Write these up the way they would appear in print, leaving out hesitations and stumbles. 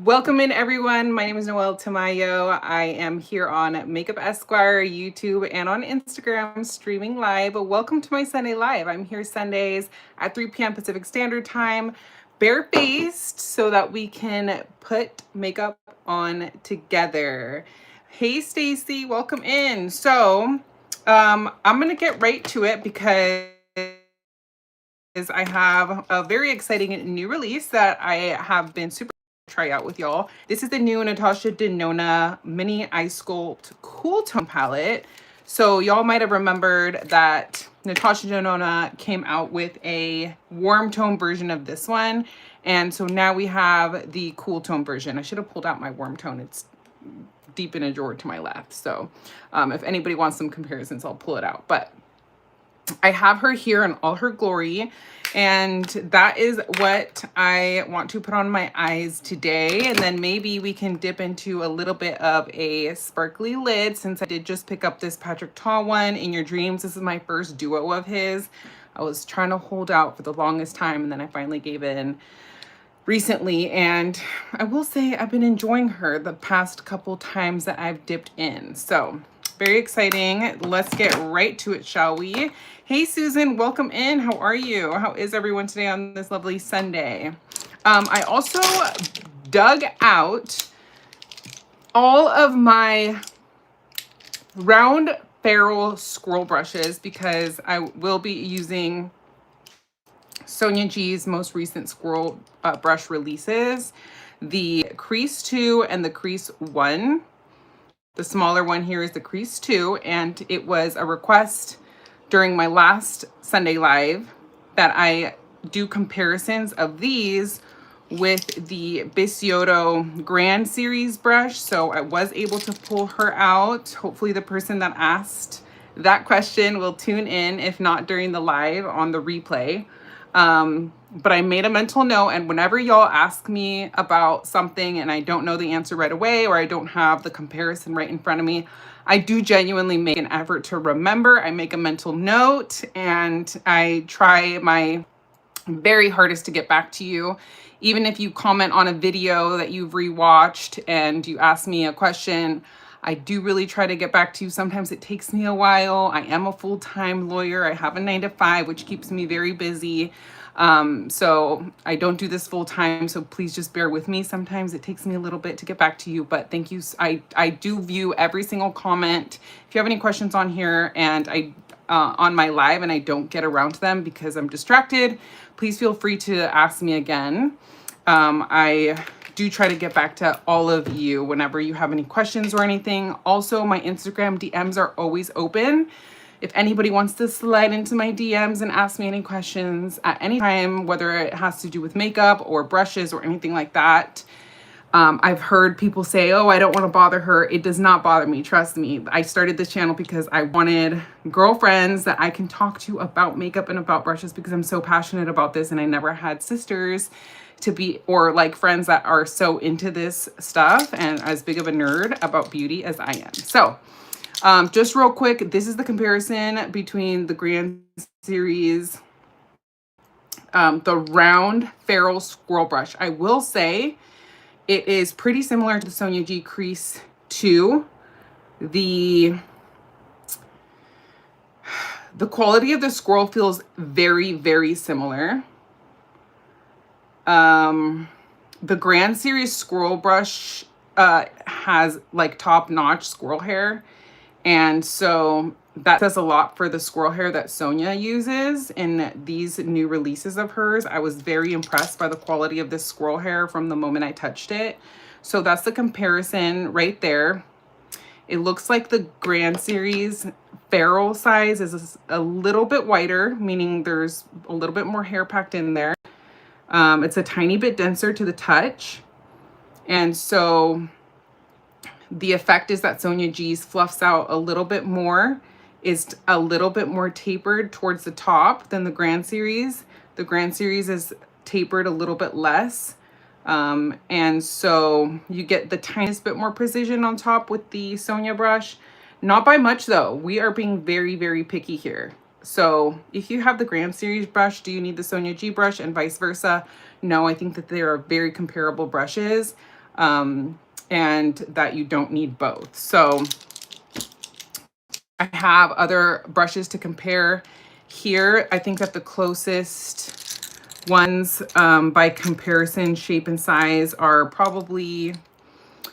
Welcome in, everyone. My name is Noelle Tamayo. I am here on MakeupEsquire, YouTube, and on Instagram streaming live. Welcome to my Sunday Live. I'm here Sundays at 3 p.m. Pacific Standard Time, barefaced, so that we can put makeup on together. Hey, Stacy, welcome in. So I'm going to get right to it because I have a very exciting new release that I have been super try out with y'all. This is the new Natasha Denona Mini Eye Sculpt Cool Tone Palette. So y'all might have remembered that Natasha Denona came out with a warm tone version of this one. And so now we have the cool tone version. I should have pulled out my warm tone. It's deep in a drawer to my left. So if anybody wants some comparisons, I'll pull it out. But I have her here in all her glory, and that is what I want to put on my eyes today. And then maybe we can dip into a little bit of a sparkly lid, since I did just pick up this Patrick Ta one, In Your Dreams. This is my first duo of his. I was trying to hold out for the longest time, and then I finally gave in recently, and I will say I've been enjoying her the past couple times that I've dipped in. So very exciting. Let's get right to it, shall we? Hey, Susan, welcome in. How are you? How is everyone today on this lovely Sunday? I also dug out all of my round ferrule scroll brushes because I will be using Sonia G's most recent scroll brush releases, the Crease 2 and the Crease 1. The smaller one here is the Crease 2, and it was a request during my last Sunday Live that I do comparisons of these with the Bisyodo Grand Series brush. So I was able to pull her out. Hopefully the person that asked that question will tune in, if not during the live, on the replay. But I made a mental note, and whenever y'all ask me about something and I don't know the answer right away, or I don't have the comparison right in front of me, I do genuinely make an effort to remember. I make a mental note, and I try my very hardest to get back to you. Even if you comment on a video that you've rewatched and you ask me a question, I do really try to get back to you. Sometimes it takes me a while. I am a full-time lawyer. I have a 9-to-5, which keeps me very busy. So I don't do this full time, so please just bear with me. Sometimes it takes me a little bit to get back to you, but thank you. I do view every single comment. If you have any questions on here and on my live and I don't get around to them because I'm distracted, please feel free to ask me again. I do try to get back to all of you whenever you have any questions or anything. Also, my Instagram DMs are always open. If anybody wants to slide into my DMs and ask me any questions at any time, whether it has to do with makeup or brushes or anything like that. I've heard people say, oh, I don't want to bother her. It does not bother me. Trust me. I started this channel because I wanted girlfriends that I can talk to about makeup and about brushes, because I'm so passionate about this, and I never had sisters to be, or like friends that are so into this stuff and as big of a nerd about beauty as I am. So just real quick, this is the comparison between the Grand Series, the round ferrule scroll brush. I will say it is pretty similar to the Sonia G Crease 2. The quality of the scroll feels very, very similar. The Grand Series scroll brush has like top-notch squirrel hair. And so that says a lot for the squirrel hair that Sonia uses in these new releases of hers. I was very impressed by the quality of this squirrel hair from the moment I touched it. So that's the comparison right there. It looks like the Grand Series ferrule size is a little bit wider, meaning there's a little bit more hair packed in there. It's a tiny bit denser to the touch. And so the effect is that Sonia G's fluffs out a little bit more, is a little bit more tapered towards the top than the Grand Series. The Grand Series is tapered a little bit less. And so you get the tiniest bit more precision on top with the Sonia brush. Not by much though. We are being very, very picky here. So if you have the Grand Series brush, do you need the Sonia G brush, and vice versa? No, I think that they are very comparable brushes. and that you don't need both. So I have other brushes to compare here. I think that the closest ones by comparison, shape and size, are probably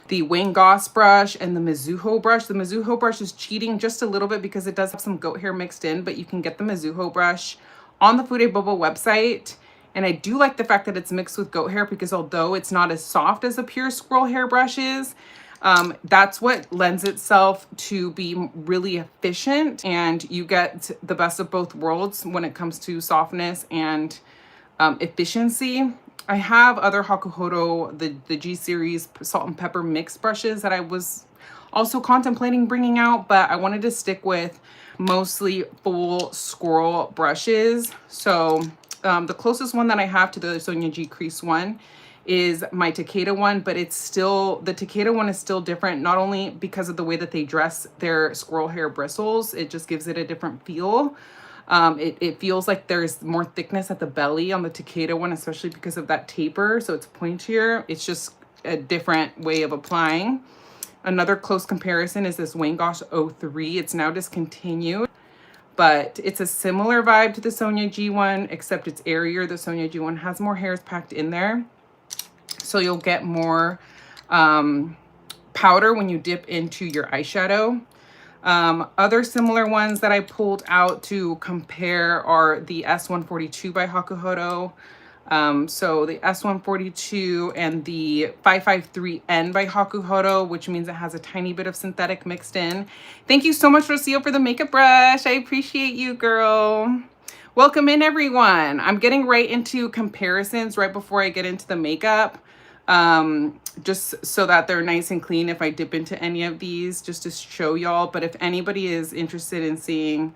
the Goss brush and the Mizuho brush. The Mizuho brush is cheating just a little bit because it does have some goat hair mixed in, but you can get the Mizuho brush on the Fude Bobo website. And I do like the fact that it's mixed with goat hair, because although it's not as soft as a pure squirrel hair brush is, that's what lends itself to be really efficient, and you get the best of both worlds when it comes to softness and efficiency. I have other Hakuhodo, the G series salt and pepper mix brushes that I was also contemplating bringing out, but I wanted to stick with mostly full squirrel brushes. So the closest one that I have to the Sonia G crease one is my Takeda one, but it's still, the Takeda one is still different, not only because of the way that they dress their squirrel hair bristles, it just gives it a different feel. It feels like there's more thickness at the belly on the Takeda one, especially because of that taper, so it's pointier. It's just a different way of applying. Another close comparison is this Goss 03. It's now discontinued, but it's a similar vibe to the Sonia G one, except it's airier. The Sonia G one has more hairs packed in there, so you'll get more powder when you dip into your eyeshadow. Other similar ones that I pulled out to compare are the S142 by Hakuhodo. So the S142 and the 553N by Hakuhodo, which means it has a tiny bit of synthetic mixed in. Thank you so much, Rocio, for the makeup brush. I appreciate you, girl. Welcome in, everyone. I'm getting right into comparisons right before I get into the makeup. Just so that they're nice and clean if I dip into any of these, just to show y'all. But if anybody is interested in seeing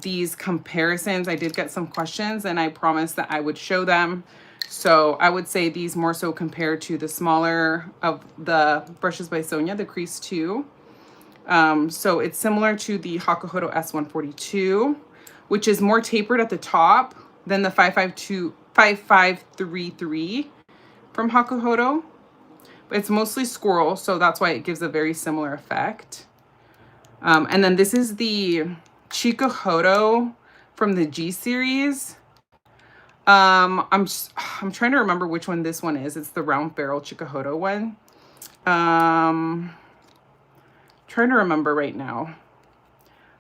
these comparisons, I did get some questions and I promised that I would show them. So I would say these more so compared to the smaller of the brushes by Sonia, the Crease 2. So it's similar to the Hakuhodo S142, which is more tapered at the top than the 5533 from Hakuhodo, but it's mostly squirrel, so that's why it gives a very similar effect. And then this is the Chikuhodo from the G series. I'm trying to remember which one this one is. It's the round barrel Chikuhodo one. Trying to remember right now.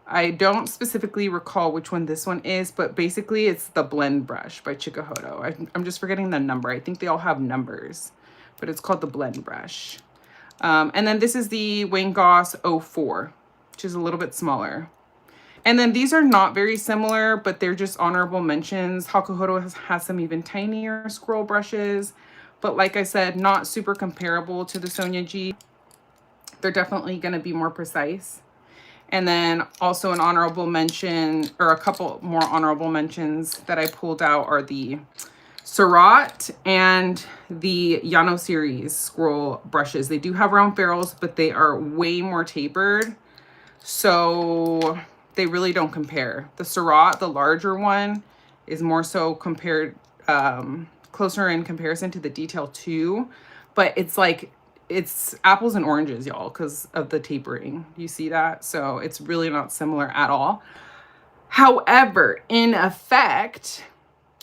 I don't specifically recall which one this one is, but basically it's the blend brush by Chikuhodo. I'm just forgetting the number. I think they all have numbers, but it's called the blend brush. And then this is the Goss 04, which is a little bit smaller. And then these are not very similar, but they're just honorable mentions. Hakuhodo has some even tinier scroll brushes, but like I said, not super comparable to the Sonia G. They're definitely going to be more precise. And then also an honorable mention, or a couple more honorable mentions that I pulled out, are the Surratt and the Yano series scroll brushes. They do have round ferrules, but they are way more tapered, so they really don't compare. The Surratt, the larger one, is more so compared, closer in comparison to the Detail 2, but it's like, it's apples and oranges, y'all, because of the tapering. You see that? So it's really not similar at all. However, in effect,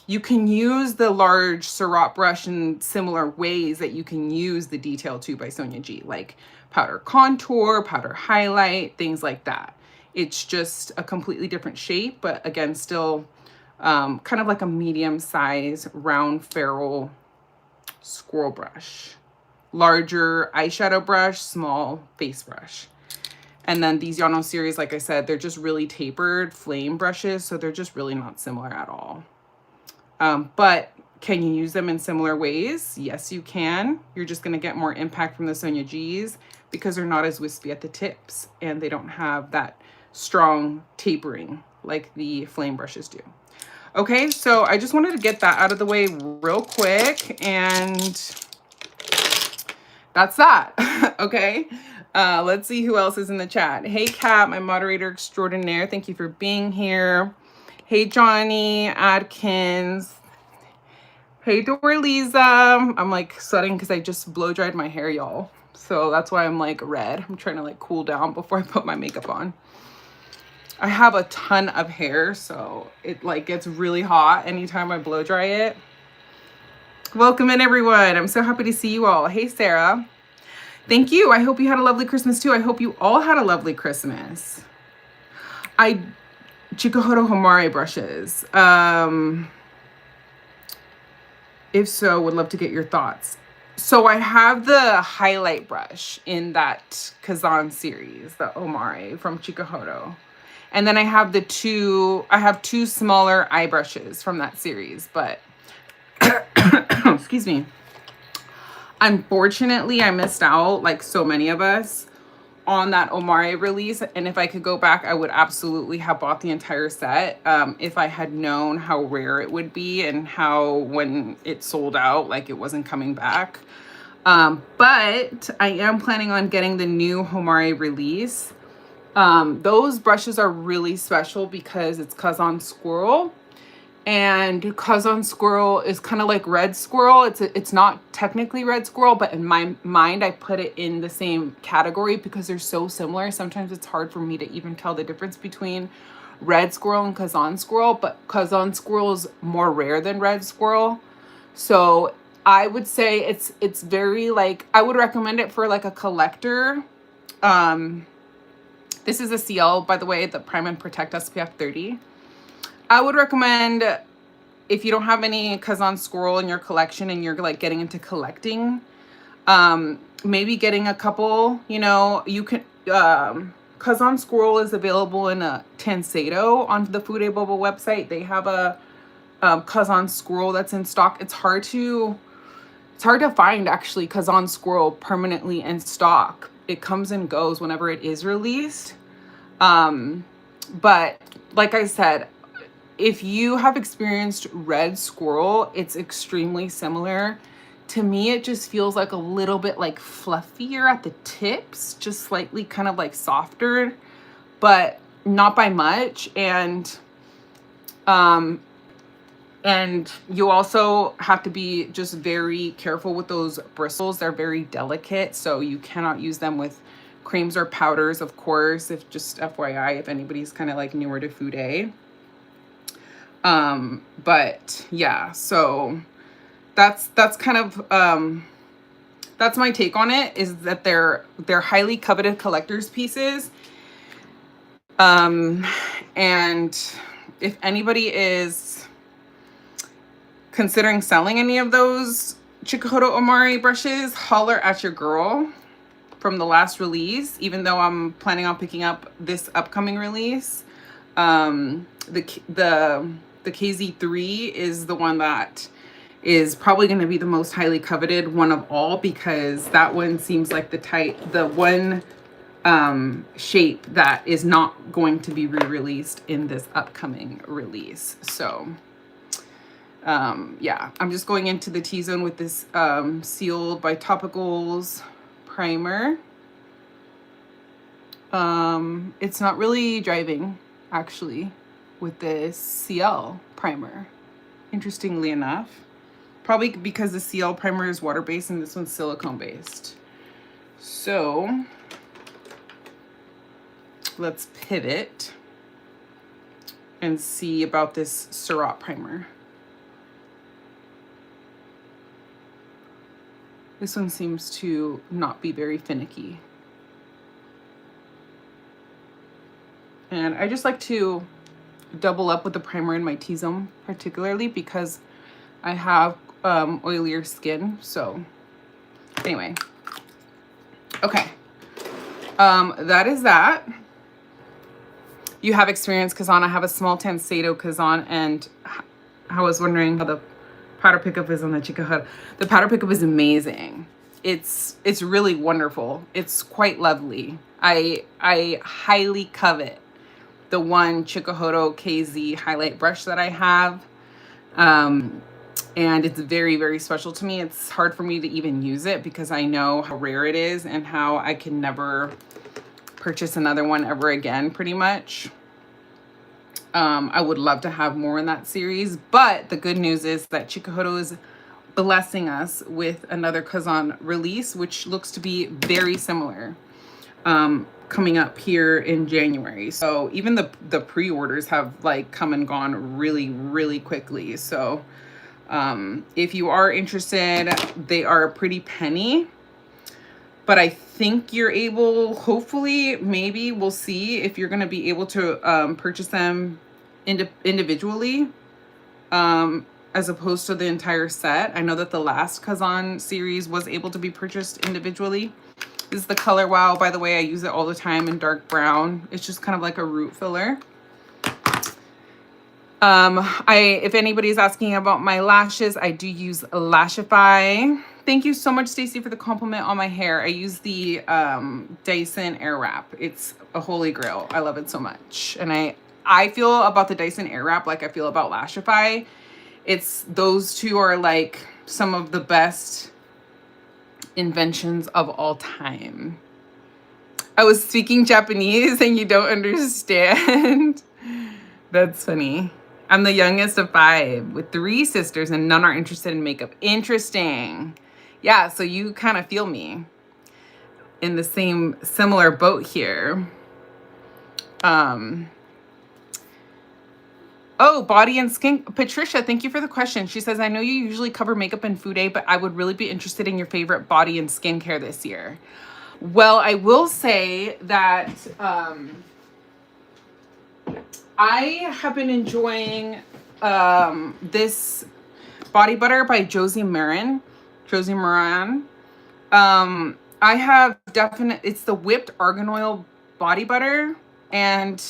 you can use the large Surratt brush in similar ways that you can use the Detail 2 by Sonia G, like powder contour, powder highlight, things like that. It's just a completely different shape, but again, still kind of like a medium size round ferrule squirrel brush. Larger eyeshadow brush, small face brush. And then these Yano series, like I said, they're just really tapered flame brushes, so they're just really not similar at all. But can you use them in similar ways? Yes, you can. You're just going to get more impact from the Sonia G's because they're not as wispy at the tips and they don't have that strong tapering like the flame brushes do. Okay, so I just wanted to get that out of the way real quick, and that's that. Okay, let's see who else is in the chat. Hey Kat, my moderator extraordinaire, thank you for being here. Hey Johnny Adkins, Hey, Dorlisa. I'm like sweating because I just blow dried my hair, y'all. So that's why I'm like red. I'm trying to like cool down before I put my makeup on. I have a ton of hair, so it like gets really hot anytime I blow dry it. Welcome in, everyone. I'm so happy to see you all. Hey, Sarah. Thank you. I hope you had a lovely Christmas too. I hope you all had a lovely Christmas. Chikuhodo Homare brushes. If so, would love to get your thoughts. So I have the highlight brush in that Kazan series, the Omare from Chikuhodo. And then I have two smaller eye brushes from that series, but excuse me. Unfortunately, I missed out, like so many of us, on that Omare release. And if I could go back, I would absolutely have bought the entire set if I had known how rare it would be and how when it sold out, like it wasn't coming back. But I am planning on getting the new Homare release. Those brushes are really special because it's Kazan Squirrel. And Kazan Squirrel is kind of like Red Squirrel. It's not technically Red Squirrel, but in my mind, I put it in the same category because they're so similar. Sometimes it's hard for me to even tell the difference between Red Squirrel and Kazan Squirrel, but Kazan Squirrel is more rare than Red Squirrel. So I would say it's very like, I would recommend it for like a collector. This is a CL, by the way, the Prime and Protect SPF 30. I would recommend, if you don't have any Kazan Squirrel in your collection and you're like getting into collecting, maybe getting a couple, you know, you can, Kazan Squirrel is available in a Tensedo on the Fude Bubble website. They have a Kazan Squirrel that's in stock. It's hard to find actually Kazan Squirrel permanently in stock. It comes and goes whenever it is released. But like I said, if you have experienced Red Squirrel, it's extremely similar. To me, it just feels like a little bit like fluffier at the tips, just slightly kind of like softer, but not by much. And you also have to be just very careful with those bristles. They're very delicate, so you cannot use them with creams or powders, of course, if just FYI, if anybody's kind of like newer to Fude. But yeah, so that's kind of, that's my take on it, is that they're highly coveted collector's pieces. And if anybody is considering selling any of those Chikuhodo Omare brushes, holler at your girl from the last release, even though I'm planning on picking up this upcoming release. The KZ3 is the one that is probably going to be the most highly coveted one of all, because that one seems like the one shape that is not going to be re-released in this upcoming release. So yeah, I'm just going into the T-zone with this Sealed by Topicals primer. It's not really driving actually with this CL primer, interestingly enough. Probably because the CL primer is water-based and this one's silicone-based. So let's pivot and see about this Surratt primer. This one seems to not be very finicky. And I just like to double up with the primer in my T-zone, particularly because I have oilier skin. So anyway, okay, that is that. You have experienced Kazan. I have a small Tensedo Kazan, and I was wondering how the powder pickup is on the Chikuhodo. The powder pickup is amazing. It's really wonderful. It's quite lovely. I highly covet the one Chikuhodo KZ highlight brush that I have. And it's very, very special to me. It's hard for me to even use it because I know how rare it is and how I can never purchase another one ever again, pretty much. I would love to have more in that series, but the good news is that Chikuhodo is blessing us with another Kazan release, which looks to be very similar, coming up here in January. So even the pre-orders have like come and gone really, really quickly. So if you are interested, they are a pretty penny, but I think you're able, hopefully, maybe we'll see if you're going to be able to purchase them individually, as opposed to the entire set. I know that the last Kazan series was able to be purchased individually. This is the Color Wow, by the way. I use it all the time in dark brown. It's just kind of like a root filler. If anybody's asking about my lashes, I do use Lashify. Thank you so much, Stacy, for the compliment on my hair. I use the Dyson Airwrap. It's a holy grail. I love it so much. And I feel about the Dyson Airwrap like I feel about Lashify. Those two are like some of the best inventions of all time. I was speaking Japanese and you don't understand. That's funny. I'm the youngest of 5 with 3 sisters and none are interested in makeup. Interesting. Yeah, so you kind of feel me in the similar boat here. Oh, body and skin. Patricia, thank you for the question. She says, I know you usually cover makeup and food aid, but I would really be interested in your favorite body and skincare this year. Well, I will say that I have been enjoying this body butter by Josie Maran. I have it's the whipped argan oil body butter, and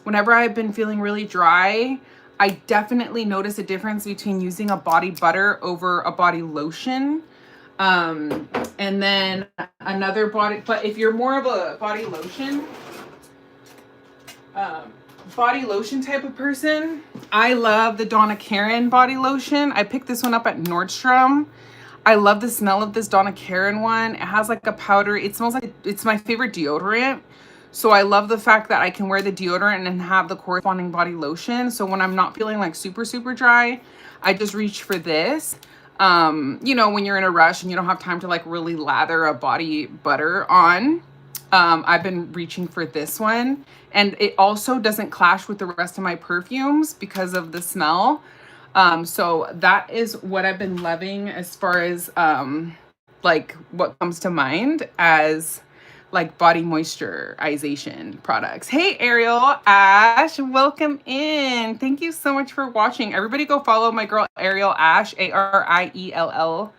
whenever I've been feeling really dry, I definitely notice a difference between using a body butter over a body lotion. And then another body, but if you're more of a body lotion type of person, I love the Donna Karan body lotion. I picked this one up at Nordstrom. I love the smell of this Donna Karan one. It has like a powder. It smells like, it's my favorite deodorant. So I love the fact that I can wear the deodorant and have the corresponding body lotion. So when I'm not feeling like super, super dry, I just reach for this. You know, when you're in a rush and you don't have time to like really lather a body butter on, I've been reaching for this one. And it also doesn't clash with the rest of my perfumes because of the smell. So that is what I've been loving as far as like what comes to mind as like body moisturization products. Hey Ariel, Ash, welcome in. Thank you so much for watching. Everybody go follow my girl Ariel Ash, ARIELLASH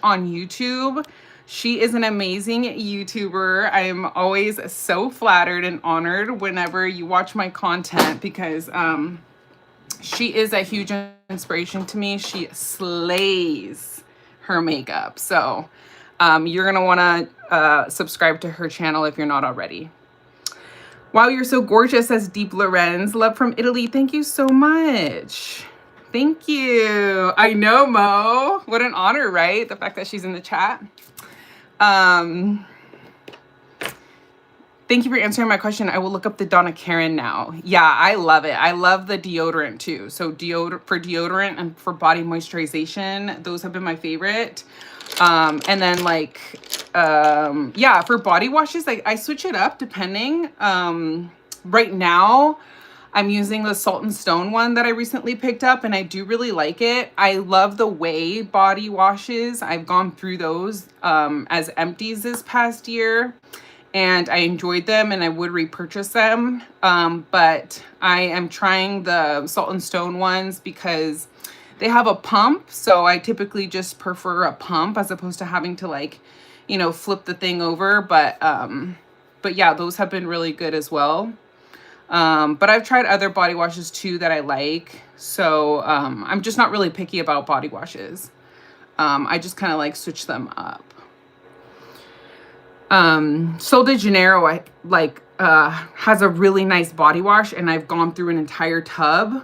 on YouTube. She is an amazing YouTuber. I'm always so flattered and honored whenever you watch my content because she is a huge inspiration to me. She slays her makeup. So you're gonna wanna subscribe to her channel if you're not already. Wow, you're so gorgeous, says Deep Lorenz. Love from Italy. Thank you so much. Thank you. I know, Mo. What an honor, right? The fact that she's in the chat. Thank you for answering my question. I will look up the Donna Karan now. Yeah, I love it. I love the deodorant too. So for deodorant and for body moisturization, those have been my favorite. And then like, yeah, for body washes, I switch it up depending. Right now, I'm using the Salt and Stone one that I recently picked up and I do really like it. I love the Way body washes. I've gone through those as empties this past year and I enjoyed them and I would repurchase them. But I am trying the Salt and Stone ones because they have a pump. So I typically just prefer a pump as opposed to having to like, you know, flip the thing over. But yeah, those have been really good as well. But I've tried other body washes too that I like. So I'm just not really picky about body washes. I just kind of like switch them up. Sol de Janeiro has a really nice body wash and I've gone through an entire tub.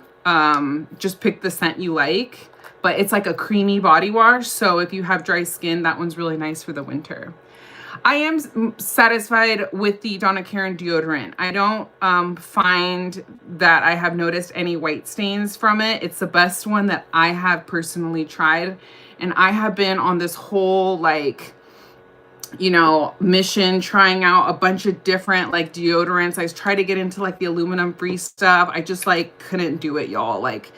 Just pick the scent you like, but it's like a creamy body wash. So if you have dry skin, that one's really nice for the winter. I am satisfied with the Donna Karan deodorant. I don't find that I have noticed any white stains from it. It's the best one that I have personally tried. And I have been on this whole like, you know, mission trying out a bunch of different like deodorants. I tried to get into like the aluminum free stuff. I just like couldn't do it, y'all. Like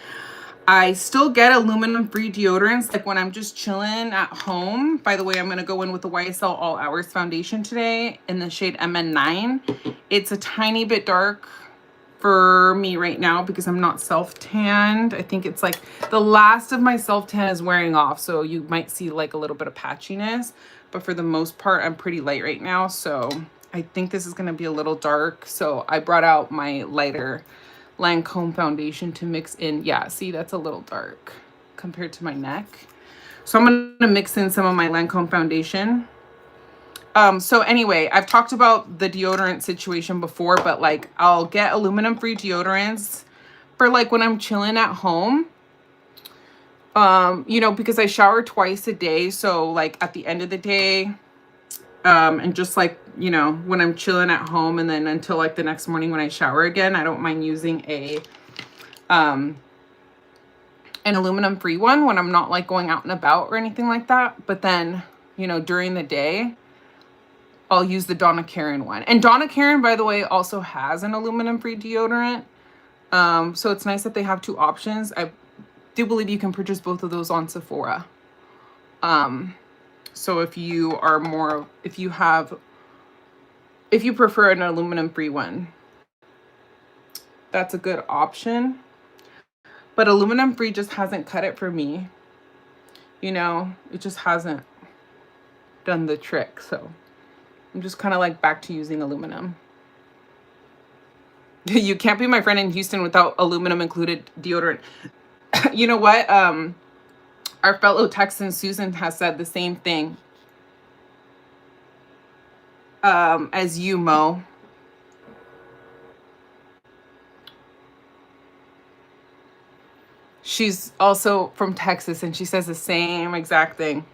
I still get aluminum free deodorants like when I'm just chilling at home. By the way, I'm going to go in with the YSL All Hours foundation today in the shade MN9. It's a tiny bit dark for me right now because I'm not self-tanned. I think it's like the last of my self-tan is wearing off. So you might see like a little bit of patchiness, but for the most part, I'm pretty light right now. So I think this is going to be a little dark. So I brought out my lighter Lancome foundation to mix in. Yeah, see, that's a little dark compared to my neck. So I'm going to mix in some of my Lancome foundation. So anyway, I've talked about the deodorant situation before, but like I'll get aluminum free deodorants for like when I'm chilling at home. You know, because I shower twice a day. So like at the end of the day, and just like, you know, when I'm chilling at home and then until like the next morning when I shower again, I don't mind using an aluminum free one when I'm not like going out and about or anything like that. But then, you know, during the day, I'll use the Donna Karan one. And Donna Karan, by the way, also has an aluminum free deodorant. So it's nice that they have two options. I do believe you can purchase both of those on Sephora. So if you are more, if you prefer an aluminum free one, that's a good option. But aluminum free just hasn't cut it for me. You know, it just hasn't done the trick. So I'm just kind of like back to using aluminum. You can't be my friend in Houston without aluminum included deodorant. You know what? Our fellow Texan Susan has said the same thing as you, Mo. She's also from Texas and she says the same exact thing.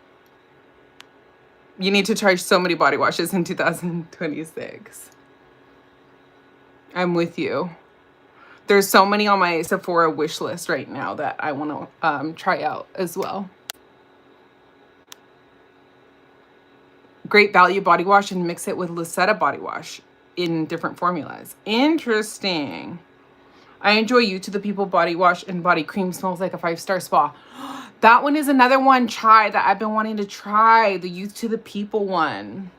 You need to try so many body washes in 2026. I'm with you. There's so many on my Sephora wish list right now that I want to try out as well. Great Value body wash and mix it with Lucetta body wash in different formulas. Interesting. I enjoy You to the People body wash and body cream. Smells like a 5-star spa. That one is another one, Chai, that I've been wanting to try. The Youth to the People one.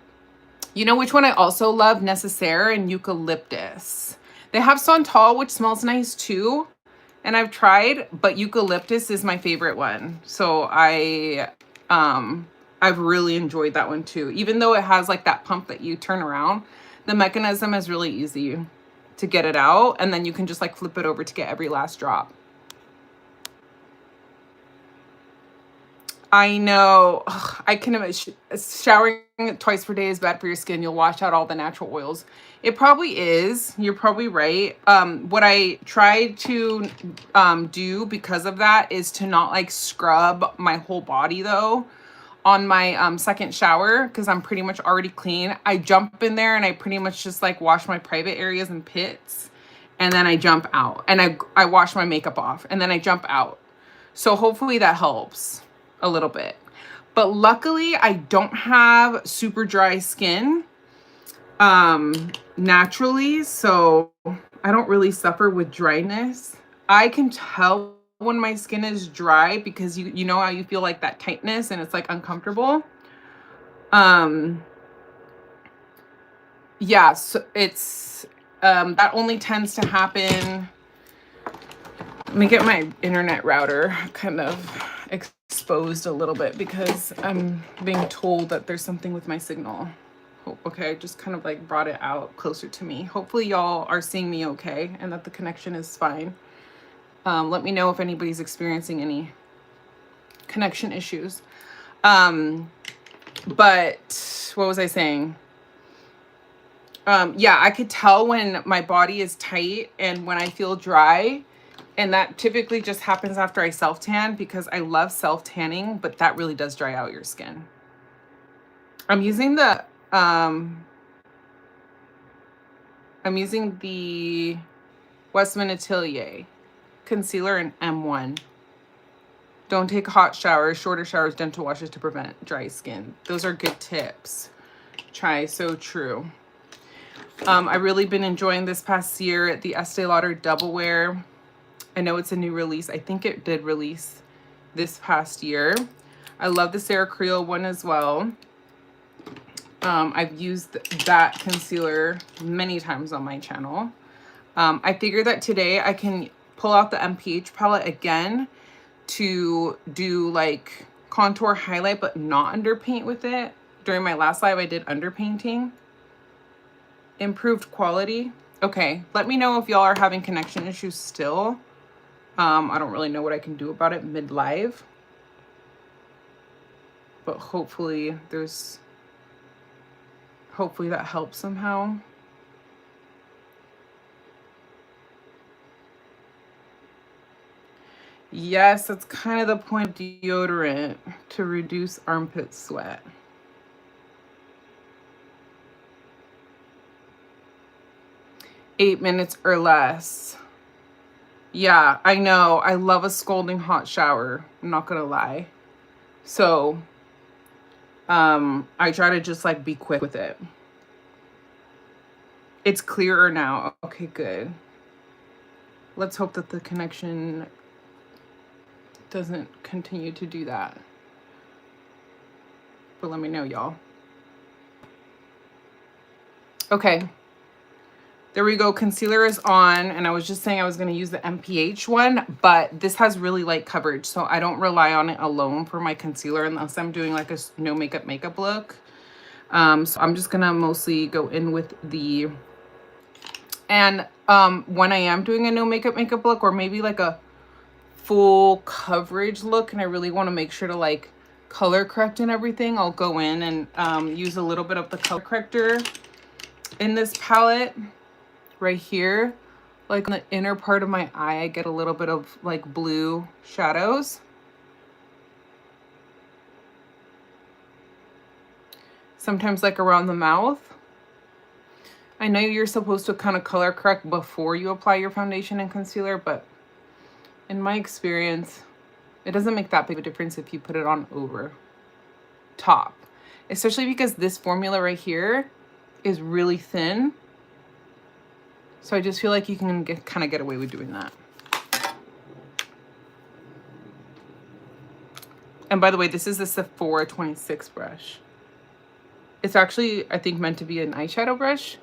You know which one I also love? Necessaire and Eucalyptus. They have Santal, which smells nice too. And I've tried, but Eucalyptus is my favorite one. So I've really enjoyed that one too. Even though it has like that pump that you turn around, the mechanism is really easy to get it out. And then you can just like flip it over to get every last drop. I know. Ugh, I can imagine showering twice per day is bad for your skin. You'll wash out all the natural oils. It probably is. You're probably right. What I try to do because of that is to not like scrub my whole body though on my second shower because I'm pretty much already clean. I jump in there and I pretty much just like wash my private areas and pits and then I jump out and I wash my makeup off and then I jump out. So hopefully that helps a little bit. But luckily I don't have super dry skin naturally, so I don't really suffer with dryness. I can tell when my skin is dry because you know how you feel like that tightness and it's like uncomfortable. Yeah, so it's that only tends to happen. Let me get my internet router kind of exposed a little bit because I'm being told that there's something with my signal. Oh, okay, I just kind of like brought it out closer to me. Hopefully y'all are seeing me okay and that the connection is fine. Let me know if anybody's experiencing any connection issues. But what was I saying? Yeah, I could tell when my body is tight and when I feel dry. And that typically just happens after I self-tan because I love self-tanning, but that really does dry out your skin. I'm using the I'm using the Westman Atelier Concealer in M1. Don't take hot showers, shorter showers, gentle washes to prevent dry skin. Those are good tips. Try, so true. I've really been enjoying this past year the Estee Lauder Double Wear. I know it's a new release. I think it did release this past year. I love the Sarah Creole one as well. I've used that concealer many times on my channel. I figured that today I can pull out the m.ph palette again to do like contour highlight, but not underpaint with it. During my last live, I did underpainting. Improved quality. Okay, let me know if y'all are having connection issues still. I don't really know what I can do about it mid-live. But hopefully that helps somehow. Yes, that's kind of the point of deodorant, to reduce armpit sweat. Eight minutes or less. Yeah, I know. I love a scalding hot shower. I'm not gonna lie. So, I try to just like be quick with it. It's clearer now. Okay, good. Let's hope that the connection doesn't continue to do that. But let me know, y'all. Okay. There we go. Concealer is on, and I was just saying I was going to use the m.ph one, but this has really light coverage, so I don't rely on it alone for my concealer unless I'm doing like a no makeup look. So I'm just going to mostly go in with the, and when I am doing a no makeup look, or maybe like a full coverage look, and I really want to make sure to like color correct and everything, I'll go in and use a little bit of the color corrector in this palette. Right here, like on the inner part of my eye, I get a little bit of like blue shadows. Sometimes like around the mouth. I know you're supposed to kind of color correct before you apply your foundation and concealer, but in my experience, it doesn't make that big of a difference if you put it on over top, especially because this formula right here is really thin. So I just feel like you can kind of get away with doing that. And by the way, this is the Sephora 26 brush. It's actually, I think, meant to be an eyeshadow brush,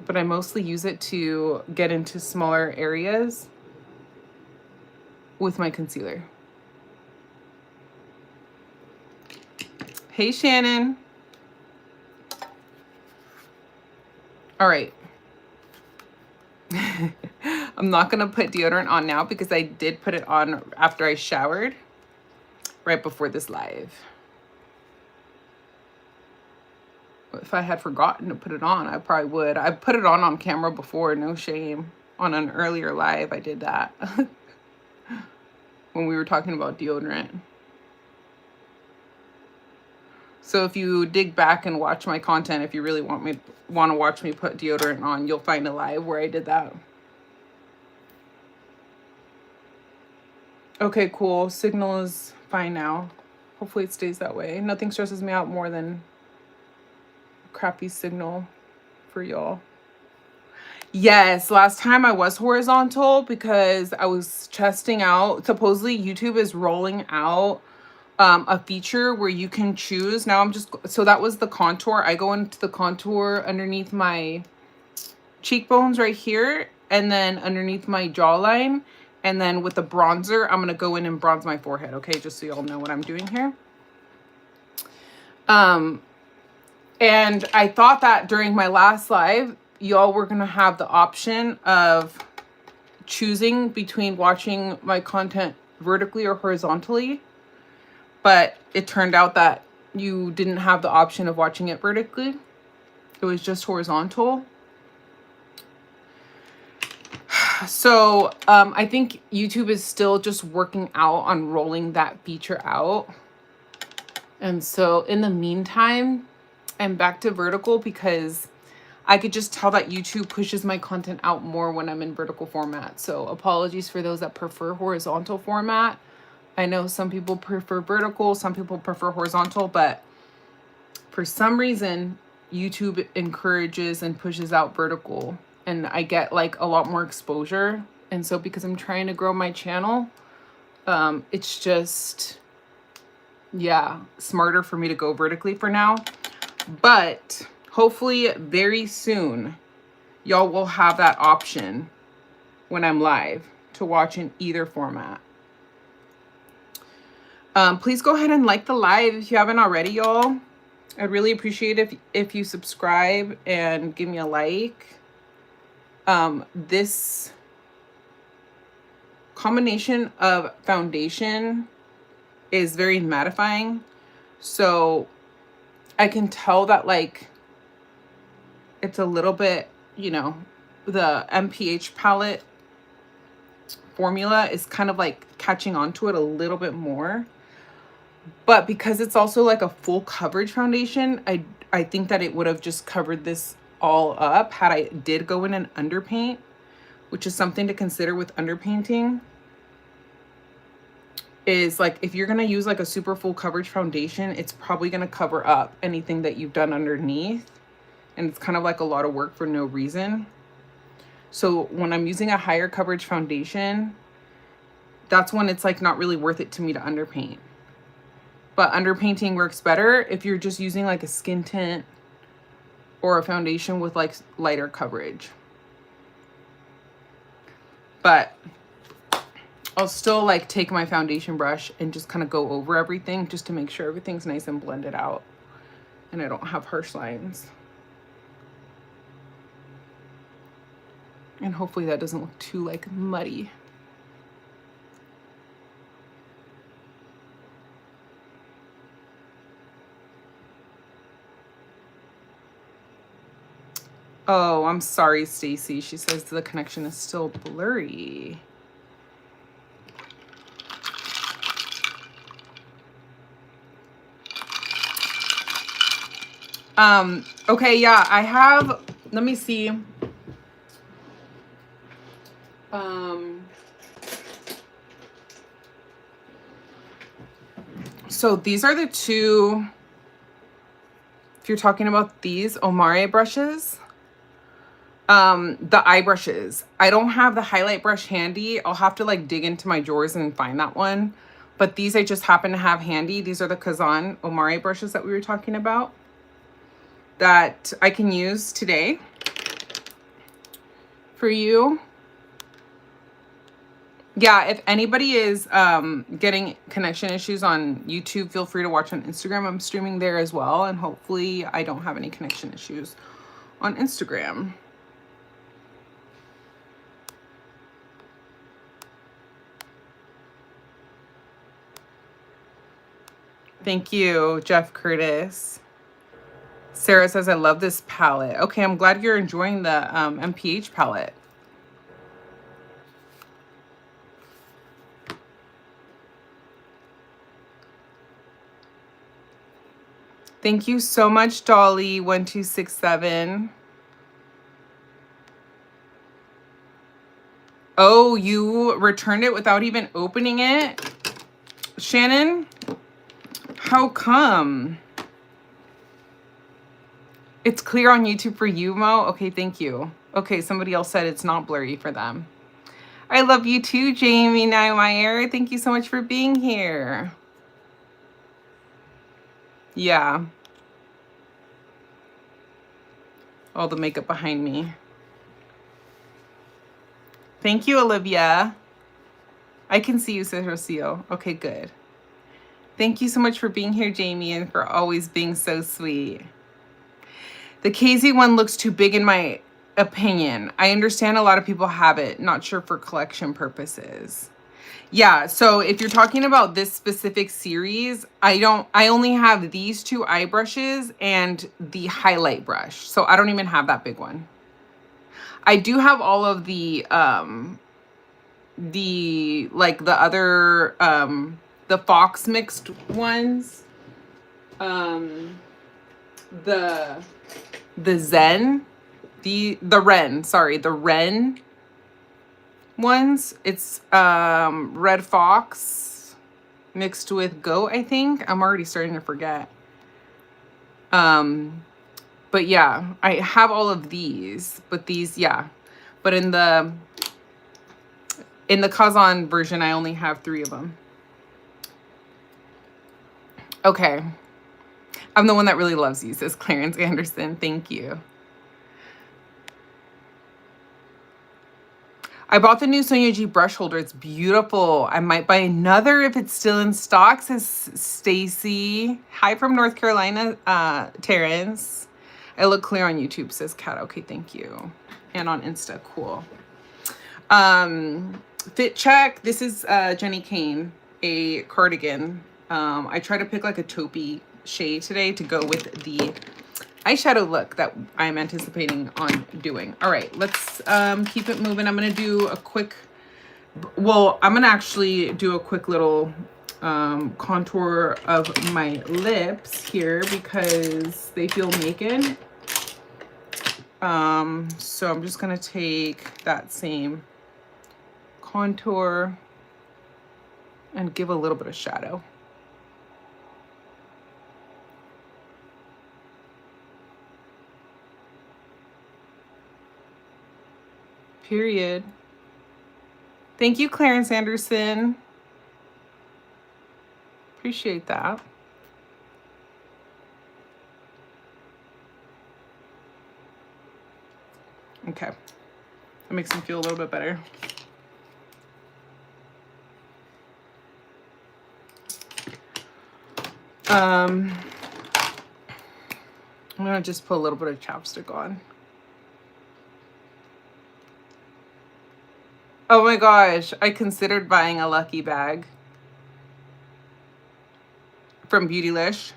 but I mostly use it to get into smaller areas with my concealer. Hey, Shannon. All right. I'm not going to put deodorant on now because I did put it on after I showered right before this live. If I had forgotten to put it on, I probably would. I put it on camera before, no shame. On an earlier live, I did that. When we were talking about deodorant. So if you dig back and watch my content, if you really want to watch me put deodorant on, you'll find a live where I did that. Okay, cool. Signal is fine now. Hopefully it stays that way. Nothing stresses me out more than a crappy signal for y'all. Yes, last time I was horizontal because I was testing out. Supposedly YouTube is rolling out a feature where you can choose. Now I'm just, so that was the contour. I go into the contour underneath my cheekbones right here, and then underneath my jawline, and then with the bronzer, I'm gonna go in and bronze my forehead, okay? Just so y'all know what I'm doing here. And I thought that during my last live, y'all were gonna have the option of choosing between watching my content vertically or horizontally. But it turned out that you didn't have the option of watching it vertically. It was just horizontal. So I think YouTube is still just working out on rolling that feature out. And so in the meantime, and back to vertical because I could just tell that YouTube pushes my content out more when I'm in vertical format. So apologies for those that prefer horizontal format. I know some people prefer vertical, some people prefer horizontal, but for some reason, YouTube encourages and pushes out vertical, and I get like a lot more exposure. And so because I'm trying to grow my channel, it's just, yeah, smarter for me to go vertically for now. But hopefully very soon, y'all will have that option when I'm live to watch in either format. Please go ahead and like the live if you haven't already, y'all. I'd really appreciate it if you subscribe and give me a like. This combination of foundation is very mattifying. So I can tell that like it's a little bit, you know, the m.ph palette formula is kind of like catching on to it a little bit more. But because it's also like a full coverage foundation, I think that it would have just covered this all up had I did go in and underpaint, which is something to consider with underpainting. Is like if you're going to use like a super full coverage foundation, it's probably going to cover up anything that you've done underneath. And it's kind of like a lot of work for no reason. So when I'm using a higher coverage foundation, that's when it's like not really worth it to me to underpaint. But underpainting works better if you're just using like a skin tint or a foundation with like lighter coverage. But I'll still like take my foundation brush and just kind of go over everything just to make sure everything's nice and blended out and I don't have harsh lines. And hopefully that doesn't look too like muddy. Oh, I'm sorry, Stacy. She says the connection is still blurry. Okay, yeah, I have, let me see. So these are the two, if you're talking about these Omare brushes, the eye brushes. I don't have the highlight brush handy. I'll have to like dig into my drawers and find that one. But these I just happen to have handy. These are the Kazan Omare brushes that we were talking about that I can use today for you. Yeah, if anybody is getting connection issues on YouTube, feel free to watch on Instagram. I'm streaming there as well, and hopefully I don't have any connection issues on Instagram. Thank you, Jeff Curtis. Sarah says, I love this palette. Okay, I'm glad you're enjoying the m.ph palette. Thank you so much, Dolly1267. Oh, you returned it without even opening it? Shannon? How come? It's clear on YouTube for you, Mo? Okay, thank you. Okay, somebody else said it's not blurry for them. I love you too, Jamie Neimeyer. Thank you so much for being here. Yeah. All the makeup behind me. Thank you, Olivia. I can see you, says Rocio. Okay, good. Thank you so much for being here, Jamie, and for always being so sweet. The KZ one looks too big in my opinion. I understand a lot of people have it. Not sure for collection purposes. Yeah, so if you're talking about this specific series, I only have these two eye brushes and the highlight brush. So I don't even have that big one. I do have all of the other, the Fox mixed ones. the Zen, the Ren, sorry, the Ren ones. It's Red Fox mixed with goat, I think. I'm already starting to forget. But yeah, I have all of these, but these, yeah. But in the Kazan version, I only have 3 of them. Okay. I'm the one that really loves you, says Clarence Anderson. Thank you. I bought the new Sonia G brush holder. It's beautiful. I might buy another if it's still in stock, says Stacy. Hi from North Carolina, Terrence. I look clear on YouTube, says Kat. Okay, thank you. And on Insta, cool. Fit check. This is Jenny Kayne, a cardigan. I try to pick like a taupey shade today to go with the eyeshadow look that I'm anticipating on doing. All right, let's keep it moving. I'm gonna do a quick, well, I'm gonna actually do a quick little contour of my lips here because they feel naked. So I'm just gonna take that same contour and give a little bit of shadow. Period. Thank you, Clarence Anderson. Appreciate that. Okay. That makes me feel a little bit better. I'm gonna just put a little bit of chapstick on. Oh my gosh, I considered buying a lucky bag from Beautylish,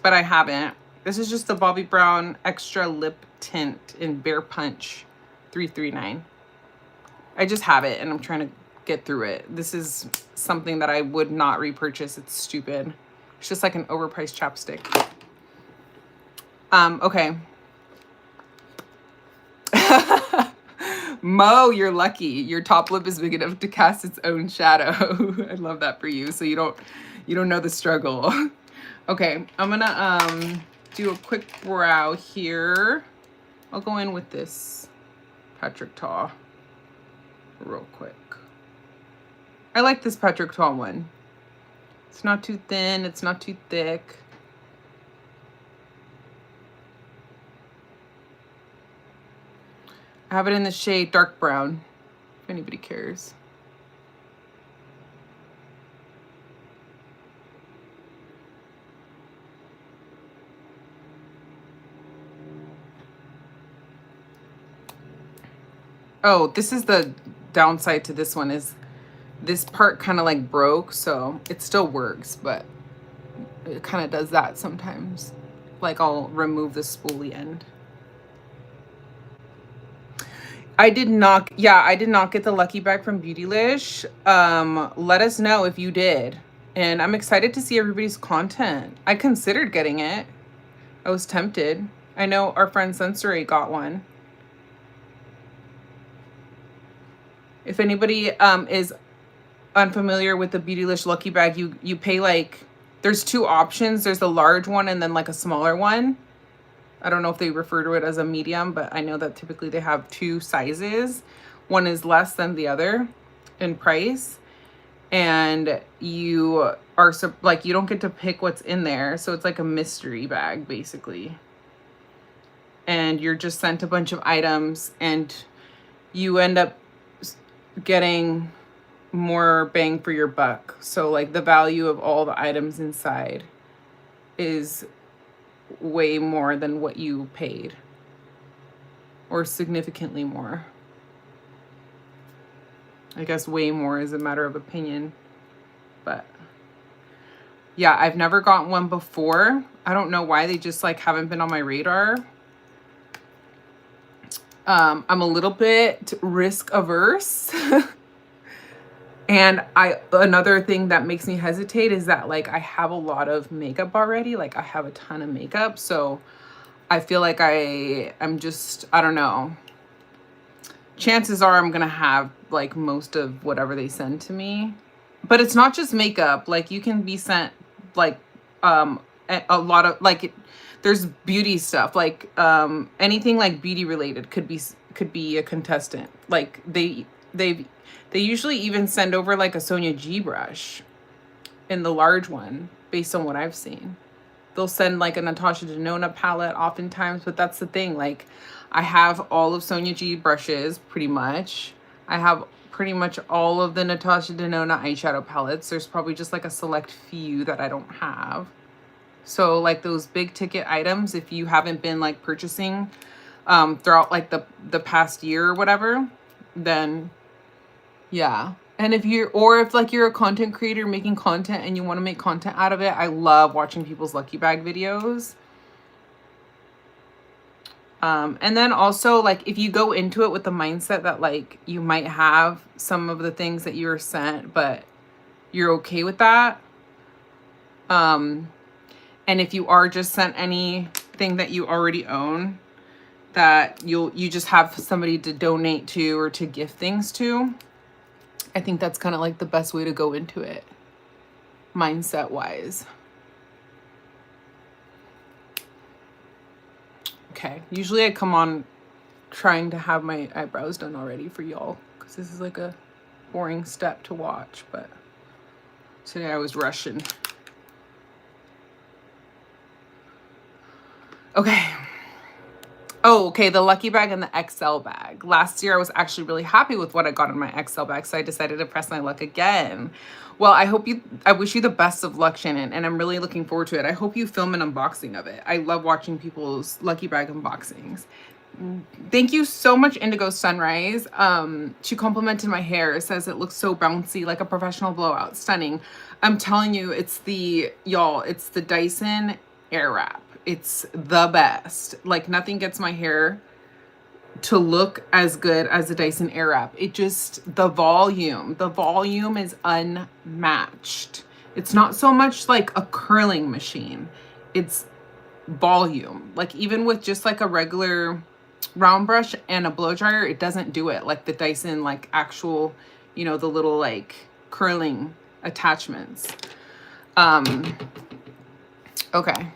but I haven't. This is just the Bobbi Brown Extra Lip Tint in Bear Punch 339. I just have it and I'm trying to get through it. This is something that I would not repurchase. It's stupid. It's just like an overpriced chapstick. Okay. Mo, you're lucky. Your top lip is big enough to cast its own shadow. I love that for you. So you don't know the struggle. Okay, I'm gonna do a quick brow here. I'll go in with this Patrick Ta real quick. I like this Patrick Ta one. It's not too thin, it's not too thick. I have it in the shade dark brown, if anybody cares. Oh, this is the downside to this one, is this part kind of like broke, so it still works, but it kind of does that sometimes. Like I'll remove the spoolie end. I did not get the lucky bag from Beautylish. Let us know if you did. And I'm excited to see everybody's content. I considered getting it. I was tempted. I know our friend Sensory got one. If anybody is unfamiliar with the Beautylish lucky bag, you pay like, there's 2 options. There's the large one and then like a smaller one. I don't know if they refer to it as a medium, but I know that typically they have 2 sizes. One is less than the other in price. And you are like, you don't get to pick what's in there. So it's like a mystery bag basically. And you're just sent a bunch of items and you end up getting more bang for your buck. So like the value of all the items inside is way more than what you paid, or significantly more. I guess way more is a matter of opinion, but yeah, I've never gotten one before. I don't know why, they just like haven't been on my radar. I'm a little bit risk averse. And another thing that makes me hesitate is that like I have a lot of makeup already. Like I have a ton of makeup. So I feel like I'm just, I don't know. Chances are I'm going to have like most of whatever they send to me. But it's not just makeup. Like you can be sent like a lot of like there's beauty stuff. Like anything like beauty related could be a contestant. Like they usually even send over like a Sonia G brush in the large one based on what I've seen. They'll send like a Natasha Denona palette oftentimes, but that's the thing. Like I have all of Sonia G brushes pretty much. I have pretty much all of the Natasha Denona eyeshadow palettes. There's probably just like a select few that I don't have. So like those big ticket items, if you haven't been like purchasing throughout like the past year or whatever, then yeah. And if like you're a content creator making content and you want to make content out of it, I love watching people's lucky bag videos. And then also like if you go into it with the mindset that like you might have some of the things that you were sent, but you're okay with that. And if you are just sent anything that you already own, that you just have somebody to donate to or to gift things to, I think that's kind of like the best way to go into it, mindset wise. Okay, usually I come on trying to have my eyebrows done already for y'all because this is like a boring step to watch, but today I was rushing. Okay. Oh, okay, the lucky bag and the XL bag. Last year, I was actually really happy with what I got in my XL bag, so I decided to press my luck again. Well, I wish you the best of luck, Shannon, and I'm really looking forward to it. I hope you film an unboxing of it. I love watching people's lucky bag unboxings. Thank you so much, Indigo Sunrise. She complimented my hair. It says it looks so bouncy, like a professional blowout. Stunning. I'm telling you, it's the Dyson Airwrap. It's the best. Like nothing gets my hair to look as good as the Dyson Airwrap. It just, the volume is unmatched. It's not so much like a curling machine. It's volume. Like even with just like a regular round brush and a blow dryer, it doesn't do it like the Dyson, like actual, you know, the little like curling attachments. Okay.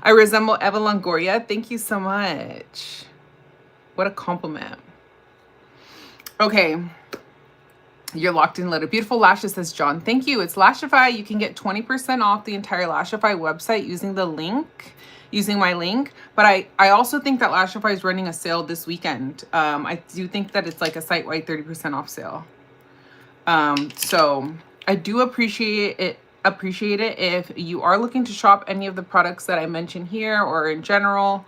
I resemble Eva Longoria. Thank you so much. What a compliment. Okay. You're locked in loaded. Beautiful lashes, says John. Thank you. It's Lashify. You can get 20% off the entire Lashify website using my link. But I also think that Lashify is running a sale this weekend. I do think that it's like a site-wide 30% off sale. So I do appreciate it if you are looking to shop any of the products that I mentioned here or in general.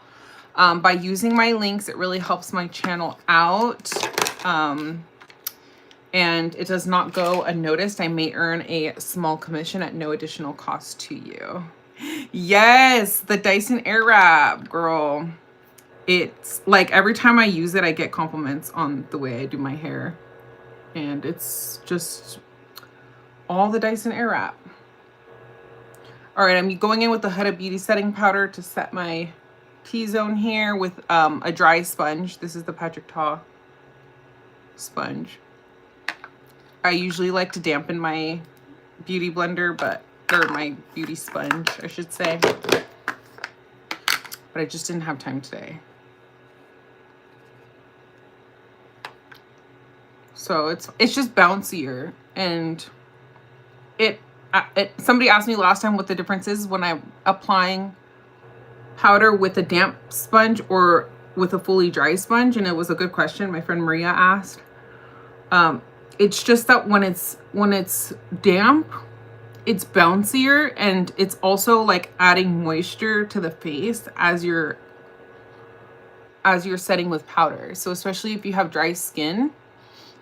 By using my links, it really helps my channel out. And it does not go unnoticed. I may earn a small commission at no additional cost to you. Yes, the Dyson Airwrap, girl. It's like every time I use it, I get compliments on the way I do my hair. And it's just all the Dyson Airwrap. All right, I'm going in with the Huda Beauty Setting Powder to set my T-zone here with a dry sponge. This is the Patrick Ta sponge. I usually like to dampen my beauty blender, or my beauty sponge, I should say. But I just didn't have time today. So it's just bouncier, and somebody asked me last time what the difference is when I'm applying powder with a damp sponge or with a fully dry sponge, and it was a good question my friend Maria asked. It's just that when it's damp, it's bouncier, and it's also like adding moisture to the face as you're setting with powder. So especially if you have dry skin,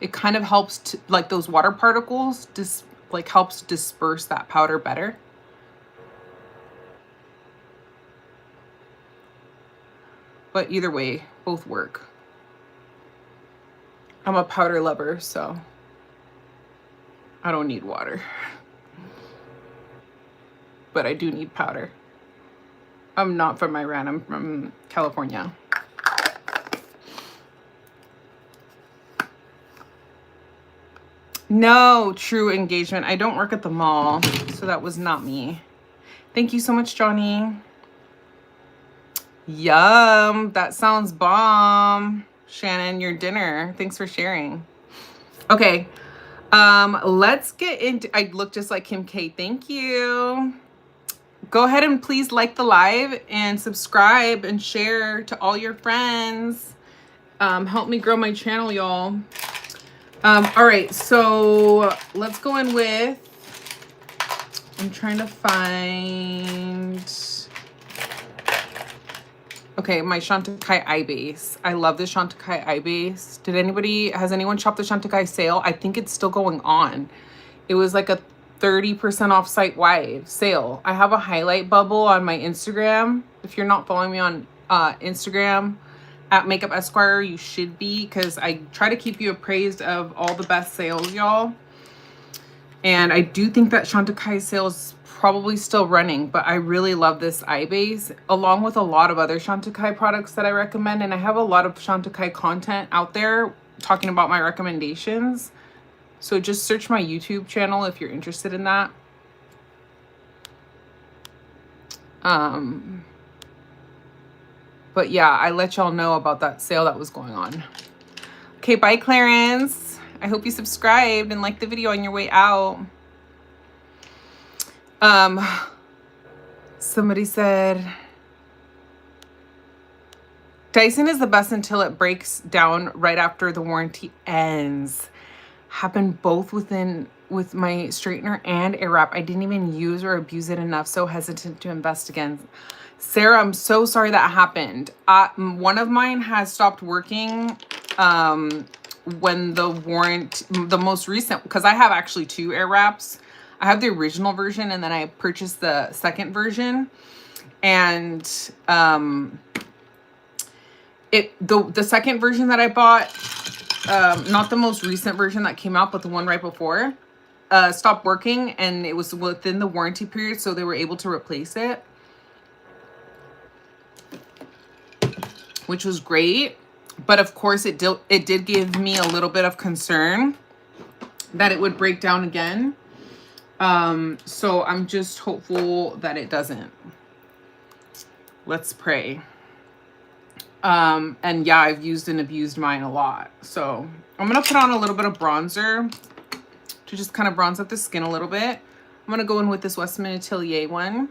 it kind of helps to, like those water particles just like helps disperse that powder better. But either way, Both work. I'm a powder lover, so I don't need water. But I do need powder. I'm not from Iran, I'm from California. No true engagement. I don't work at the mall, so that was not me. Thank you so much, Johnny. Yum, that sounds bomb. Shannon, your dinner. Thanks for sharing. Okay, let's get into, I look just like Kim K. Thank you. Go ahead and please like the live and subscribe and share to all your friends. Help me grow my channel, y'all. All right, so let's go in with, I'm trying to find, okay, my Chantecaille eye base. I love the Chantecaille eye base. Has anyone shopped the Chantecaille sale? I think it's still going on. It was like a 30% off site-wide sale. I have a highlight bubble on my Instagram. If you're not following me on Instagram, at MakeupEsquire, you should be, because I try to keep you appraised of all the best sales, y'all. And I do think that Chantecaille sale is probably still running, but I really love this eye base, along with a lot of other Chantecaille products that I recommend. And I have a lot of Chantecaille content out there talking about my recommendations. So just search my YouTube channel if you're interested in that. But yeah, I let y'all know about that sale that was going on. Okay, bye, Clarence. I hope you subscribed and liked the video on your way out. Somebody said, Dyson is the best until it breaks down right after the warranty ends. Happened both with my straightener and air wrap. I didn't even use or abuse it enough, so hesitant to invest again. Sarah, I'm so sorry that happened. One of mine has stopped working when the most recent, because I have actually 2 air wraps. I have the original version and then I purchased the second version. And the second version that I bought, not the most recent version that came out, but the one right before, stopped working, and it was within the warranty period, so they were able to replace it, which was great. But of course it did give me a little bit of concern that it would break down again. So I'm just hopeful that it doesn't. Let's pray. And yeah, I've used and abused mine a lot. So I'm going to put on a little bit of bronzer to just kind of bronze up the skin a little bit. I'm going to go in with this Westman Atelier one.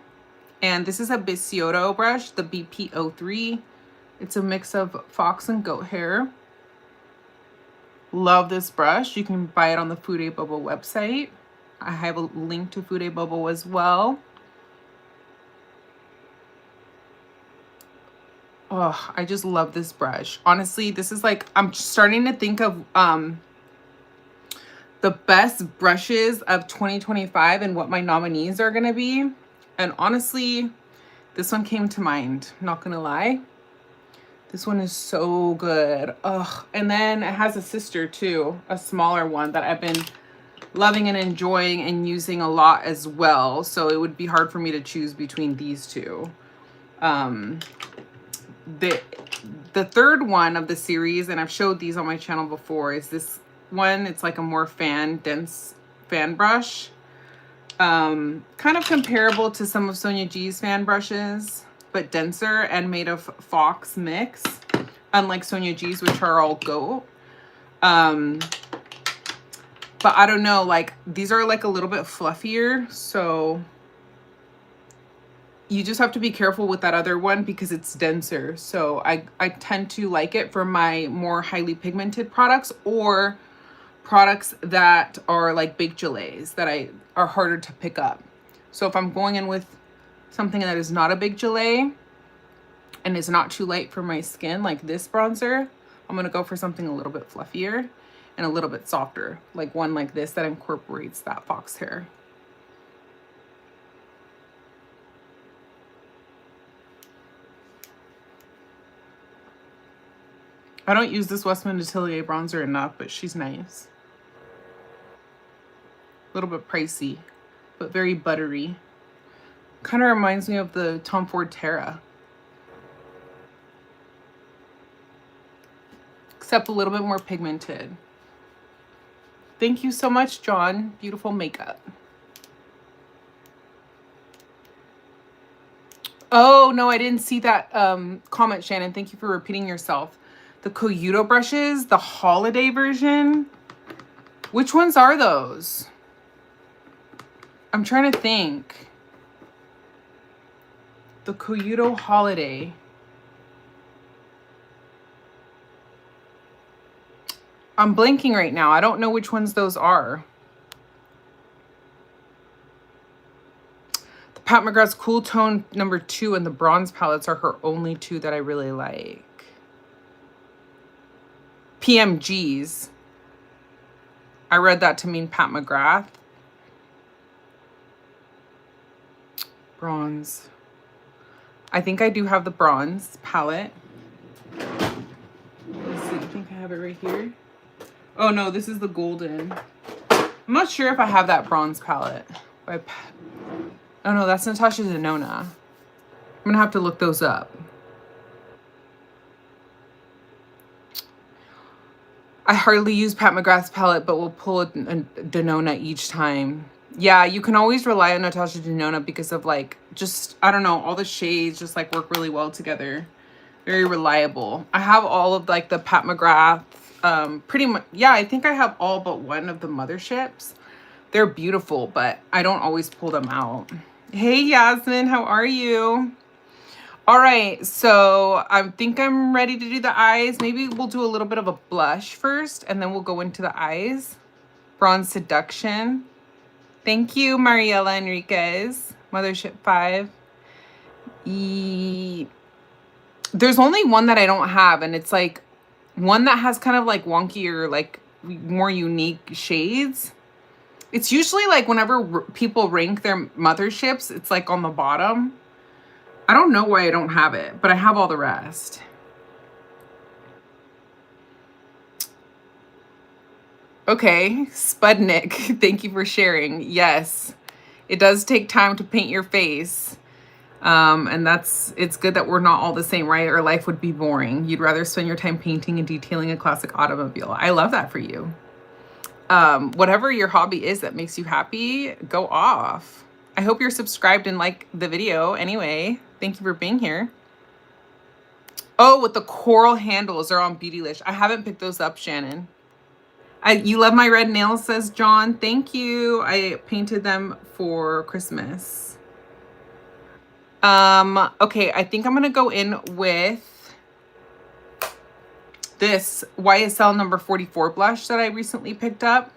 And this is a Bisyodo brush, the BP03. It's a mix of fox and goat hair. Love this brush. You can buy it on the Fude Bubble website. I have a link to Fude Bubble as well. Oh, I just love this brush. Honestly, this is like, I'm starting to think of the best brushes of 2025 and what my nominees are going to be. And honestly, this one came to mind, not going to lie. This one is so good. Ugh. And then it has a sister too, a smaller one that I've been loving and enjoying and using a lot as well. So it would be hard for me to choose between these two. The third one of the series, and I've showed these on my channel before, is this one. It's like a more dense fan brush. Kind of comparable to some of Sonia G's fan brushes, but denser and made of fox mix, unlike Sonia G's, which are all goat. But I don't know, like these are like a little bit fluffier, so you just have to be careful with that other one because it's denser. So I tend to like it for my more highly pigmented products or products that are like big gilets that are harder to pick up. So if I'm going in with something that is not a big gilet and is not too light for my skin, like this bronzer, I'm going to go for something a little bit fluffier and a little bit softer, like one like this that incorporates that fox hair. I don't use this Westman Atelier bronzer enough, but she's nice. A little bit pricey, but very buttery. Kind of reminds me of the Tom Ford Terra. Except a little bit more pigmented. Thank you so much, John. Beautiful makeup. Oh, no, I didn't see that comment, Shannon. Thank you for repeating yourself. The Kuyodo brushes, the holiday version. Which ones are those? I'm trying to think. The Kuyodo holiday. I'm blanking right now. I don't know which ones those are. The Pat McGrath's Cool Tone #2 and the bronze palettes are her only two that I really like. PMGs. I read that to mean Pat McGrath. Bronze. I think I do have the bronze palette. Let's see. I think I have it right here. Oh no, this is the golden. I'm not sure if I have that bronze palette. Oh no, that's Natasha Denona. I'm gonna have to look those up. I hardly use Pat McGrath's palette, but we'll pull a Denona each time. Yeah, you can always rely on Natasha Denona because of like, just, I don't know, all the shades just like work really well together. Very reliable. I have all of like the Pat McGrath, pretty much, yeah, I think I have all but one of the motherships. They're beautiful, but I don't always pull them out. Hey, Yasmin, how are you? All right, so I think I'm ready to do the eyes. Maybe we'll do a little bit of a blush first, and then we'll go into the eyes. Bronze Seduction. Thank you, Mariela Enriquez. Mothership 5. There's only one that I don't have, and it's like one that has kind of like wonkier, like more unique shades. It's usually like whenever people rank their motherships, it's like on the bottom. I don't know why I don't have it, but I have all the rest. Okay, Spudnik, thank you for sharing. Yes, it does take time to paint your face. And it's good that we're not all the same, right? Or life would be boring. You'd rather spend your time painting and detailing a classic automobile. I love that for you. Whatever your hobby is that makes you happy, go off. I hope you're subscribed and like the video anyway. Thank you for being here. Oh, with the coral handles are on Beautylish. I haven't picked those up, Shannon. You love my red nails, says John. Thank you. I painted them for Christmas. Okay, I think I'm gonna go in with this YSL number 44 blush that I recently picked up.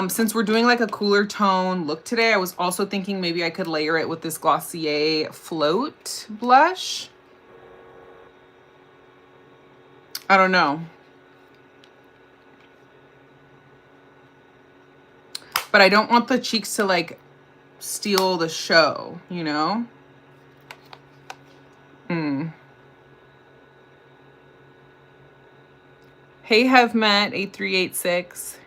Since we're doing like a cooler tone look today, I was also thinking maybe I could layer it with this Glossier Float blush. I don't know. But I don't want the cheeks to like steal the show, you know? Hey, Hevmet 8386.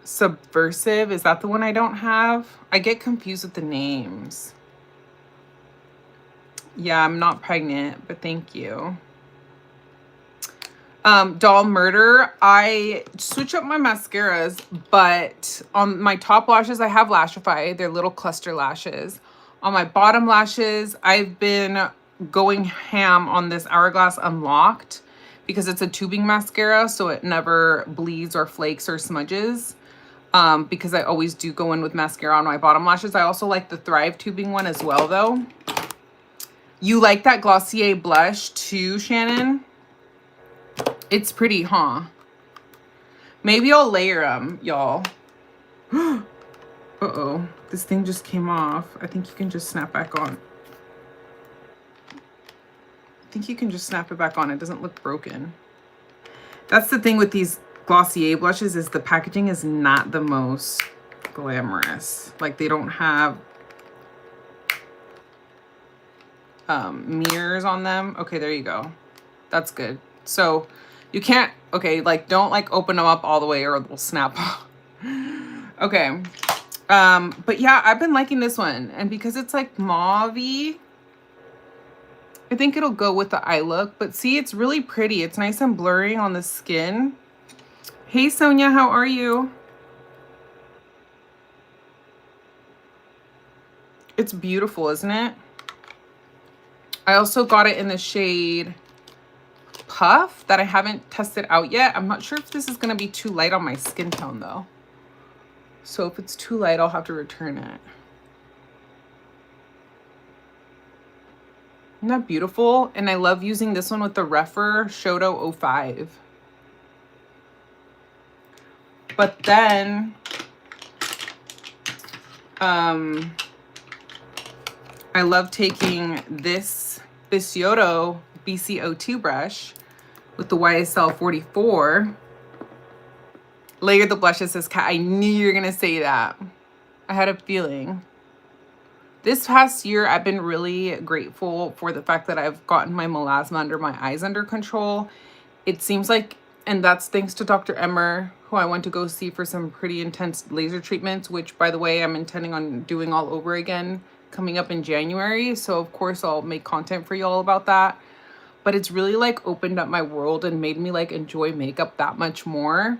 Subversive, is that the one I don't have? I get confused with the names. Yeah, I'm not pregnant, but thank you. Doll Murder, I switch up my mascaras, but on my top lashes, I have Lashify. They're little cluster lashes. On my bottom lashes, I've been going ham on this Hourglass Unlocked because it's a tubing mascara, so it never bleeds or flakes or smudges. Because I always do go in with mascara on my bottom lashes. I also like the Thrive tubing one as well, though. You like that Glossier blush too, Shannon? It's pretty, huh? Maybe I'll layer them, y'all. Uh-oh. This thing just came off. I think you can just snap back on. I think you can just snap it back on. It doesn't look broken. That's the thing with these Glossier blushes, is the packaging is not the most glamorous. Like, they don't have mirrors on them. Okay, there you go. That's good. So you can't, okay, like don't like open them up all the way or they'll snap off. Okay. But yeah, I've been liking this one. And because it's like mauve-y, I think it'll go with the eye look. But see, it's really pretty. It's nice and blurring on the skin. Hey, Sonia, how are you? It's beautiful, isn't it? I also got it in the shade Puff that I haven't tested out yet. I'm not sure if this is going to be too light on my skin tone, though. So if it's too light, I'll have to return it. Isn't that beautiful? And I love using this one with the Refer Shodo 05. But then, I love taking this Bisyodo BCO2 brush with the YSL 44. Layer the blushes, says Kat. I knew you were going to say that. I had a feeling. This past year, I've been really grateful for the fact that I've gotten my melasma under my eyes under control. It seems like, and that's thanks to Dr. Emmer, who I went to go see for some pretty intense laser treatments, which, by the way, I'm intending on doing all over again coming up in January. So, of course, I'll make content for y'all about that. But it's really, like, opened up my world and made me, like, enjoy makeup that much more.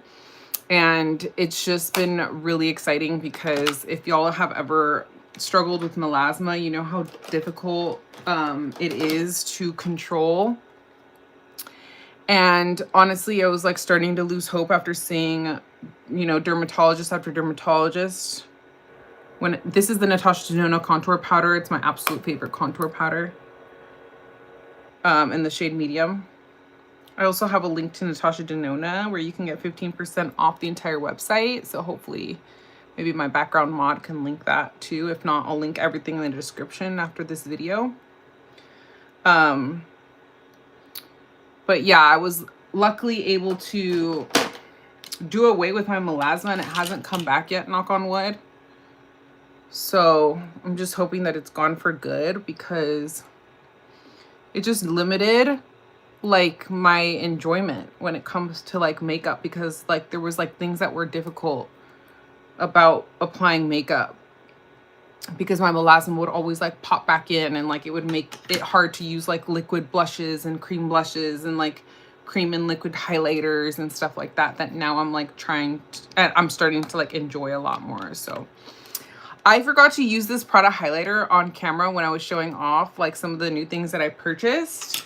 And it's just been really exciting because if y'all have ever struggled with melasma, you know how difficult it is to control. And honestly, I was like starting to lose hope after seeing, you know, dermatologist after dermatologist. When this is the Natasha Denona contour powder. It's my absolute favorite contour powder in the shade medium. I also have a link to Natasha Denona where you can get 15% off the entire website. So hopefully maybe my background mod can link that too. If not, I'll link everything in the description after this video. But yeah, I was luckily able to do away with my melasma and it hasn't come back yet, knock on wood. So I'm just hoping that it's gone for good because it just limited like my enjoyment when it comes to like makeup, because like there was like things that were difficult about applying makeup because my melasma would always like pop back in and like it would make it hard to use like liquid blushes and cream blushes and like cream and liquid highlighters and stuff like that, that now I'm like trying to, and I'm starting to like enjoy a lot more. So I forgot to use this Prada highlighter on camera when I was showing off like some of the new things that I purchased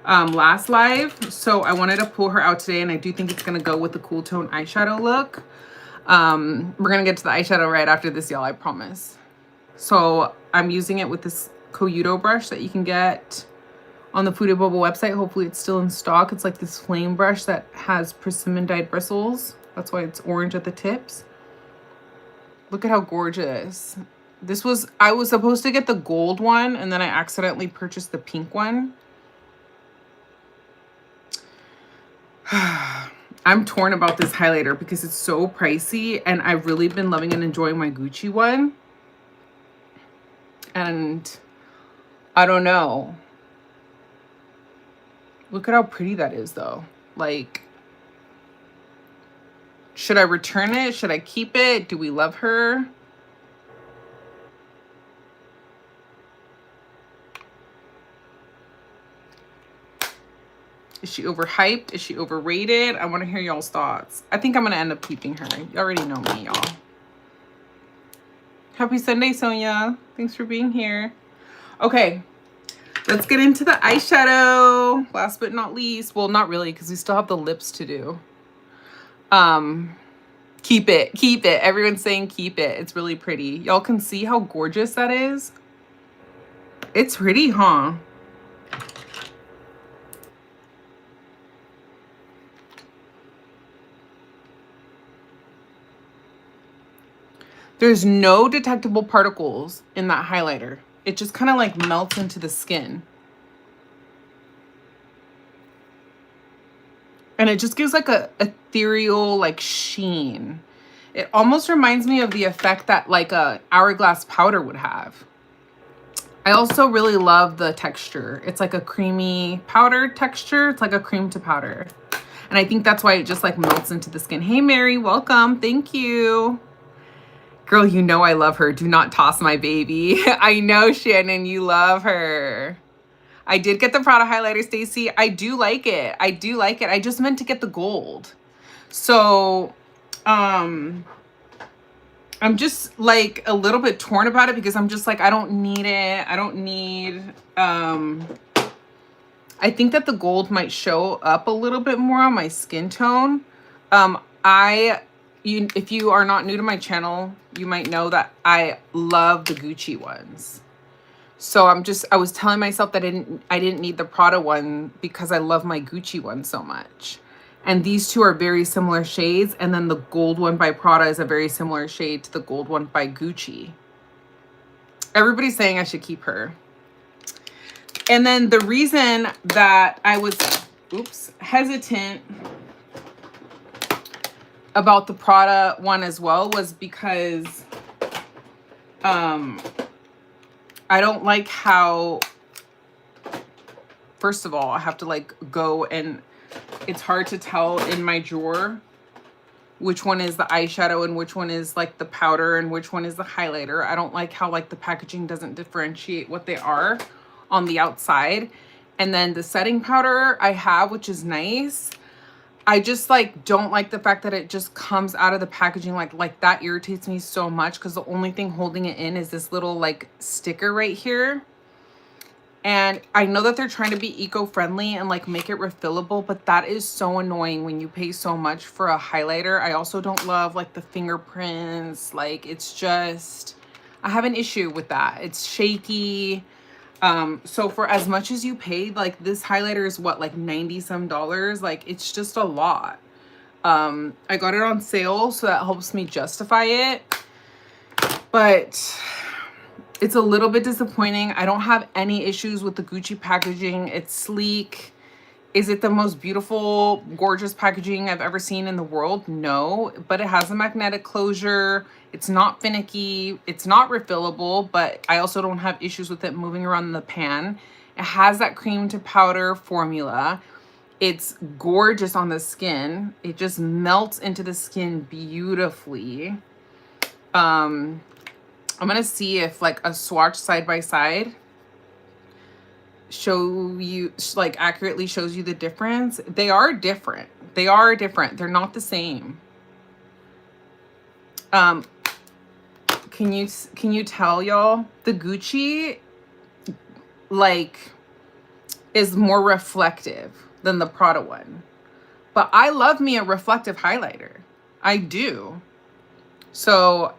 last live. So I wanted to pull her out today, and I do think it's going to go with the cool tone eyeshadow look. We're going to get to the eyeshadow right after this, y'all, I promise. So I'm using it with this Kuyodo brush that you can get on the Huda Bubble website. Hopefully it's still in stock. It's like this flame brush that has persimmon dyed bristles. That's why it's orange at the tips. Look at how gorgeous. This was, I was supposed to get the gold one and then I accidentally purchased the pink one. I'm torn about this highlighter because it's so pricey and I've really been loving and enjoying my Gucci one. And I don't know. Look at how pretty that is though. Like, should I return it? Should I keep it? Do we love her? Is she overhyped? Is she overrated? I want to hear y'all's thoughts. I think I'm going to end up keeping her. You already know me, y'all. Happy Sunday, Sonia. Thanks for being here. Okay, let's get into the eyeshadow. Last but not least. Well, not really, because we still have the lips to do. Keep it. Keep it. Everyone's saying keep it. It's really pretty. Y'all can see how gorgeous that is. It's pretty, huh? There's no detectable particles in that highlighter. It just kind of like melts into the skin. And it just gives like a ethereal like sheen. It almost reminds me of the effect that like a hourglass powder would have. I also really love the texture. It's like a creamy powder texture. It's like a cream to powder. And I think that's why it just like melts into the skin. Hey, Mary, welcome. Thank you. Girl, you know I love her. Do not toss my baby. I know, Shannon, you love her. I did get the Prada highlighter, Stacey. I do like it. I do like it. I just meant to get the gold. So, I'm just like a little bit torn about it because I'm just like, I don't need it. I don't need, I think that the gold might show up a little bit more on my skin tone. If you are not new to my channel, you might know that I love the Gucci ones. So I was telling myself that I didn't need the Prada one because I love my Gucci one so much. And these two are very similar shades. And then the gold one by Prada is a very similar shade to the gold one by Gucci. Everybody's saying I should keep her. And then the reason that I was, hesitant about the Prada one as well was because I don't like how, first of all, I have to like go and it's hard to tell in my drawer which one is the eyeshadow and which one is like the powder and which one is the highlighter. I don't like how like the packaging doesn't differentiate what they are on the outside. And then the setting powder I have, which is nice. I just like don't like the fact that it just comes out of the packaging like that irritates me so much because the only thing holding it in is this little like sticker right here. And I know that they're trying to be eco-friendly and like make it refillable, but that is so annoying when you pay so much for a highlighter. I also don't love like the fingerprints. Like it's just, I have an issue with that. It's shaky. So for as much as you paid, like this highlighter is what, like 90 some dollars? Like it's just a lot. I got it on sale, so that helps me justify it. But it's a little bit disappointing. I don't have any issues with the Gucci packaging. It's sleek. Is it the most beautiful, gorgeous packaging I've ever seen in the world? No, but it has a magnetic closure. It's not finicky. It's not refillable, but I also don't have issues with it moving around in the pan. It has that cream to powder formula. It's gorgeous on the skin. It just melts into the skin beautifully. I'm gonna see if like a swatch side by side show you like accurately shows you the difference. They are different. They are different. They're not the same. Can you tell y'all the Gucci like is more reflective than the Prada one, but I love me a reflective highlighter. I do. So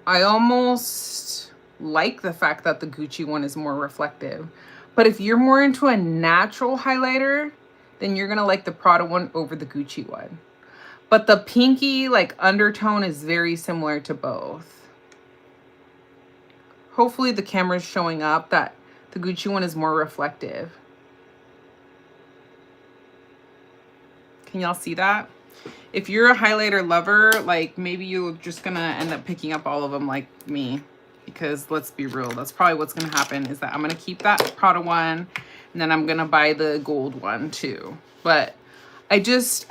I almost like the fact that the Gucci one is more reflective. But if you're more into a natural highlighter, then you're gonna like the Prada one over the Gucci one. But the pinky like undertone is very similar to both. Hopefully the camera's showing up that the Gucci one is more reflective. Can y'all see that? If you're a highlighter lover, like maybe you're just gonna end up picking up all of them like me. Because let's be real, that's probably what's gonna happen is that I'm gonna keep that Prada one and then I'm gonna buy the gold one too. But I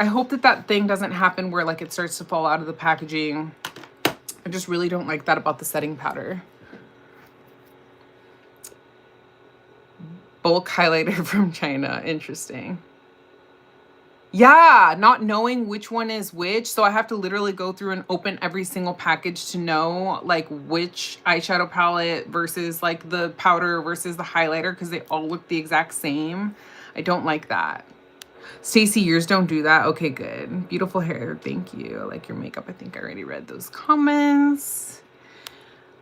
hope that that thing doesn't happen where like it starts to fall out of the packaging. I just really don't like that about the setting powder. Bulk highlighter from China, interesting. Yeah, not knowing which one is which. So I have to literally go through and open every single package to know like which eyeshadow palette versus like the powder versus the highlighter because they all look the exact same. I don't like that. Stacey, yours don't do that? Okay, good. Beautiful hair. Thank you. I like your makeup. I think I already read those comments.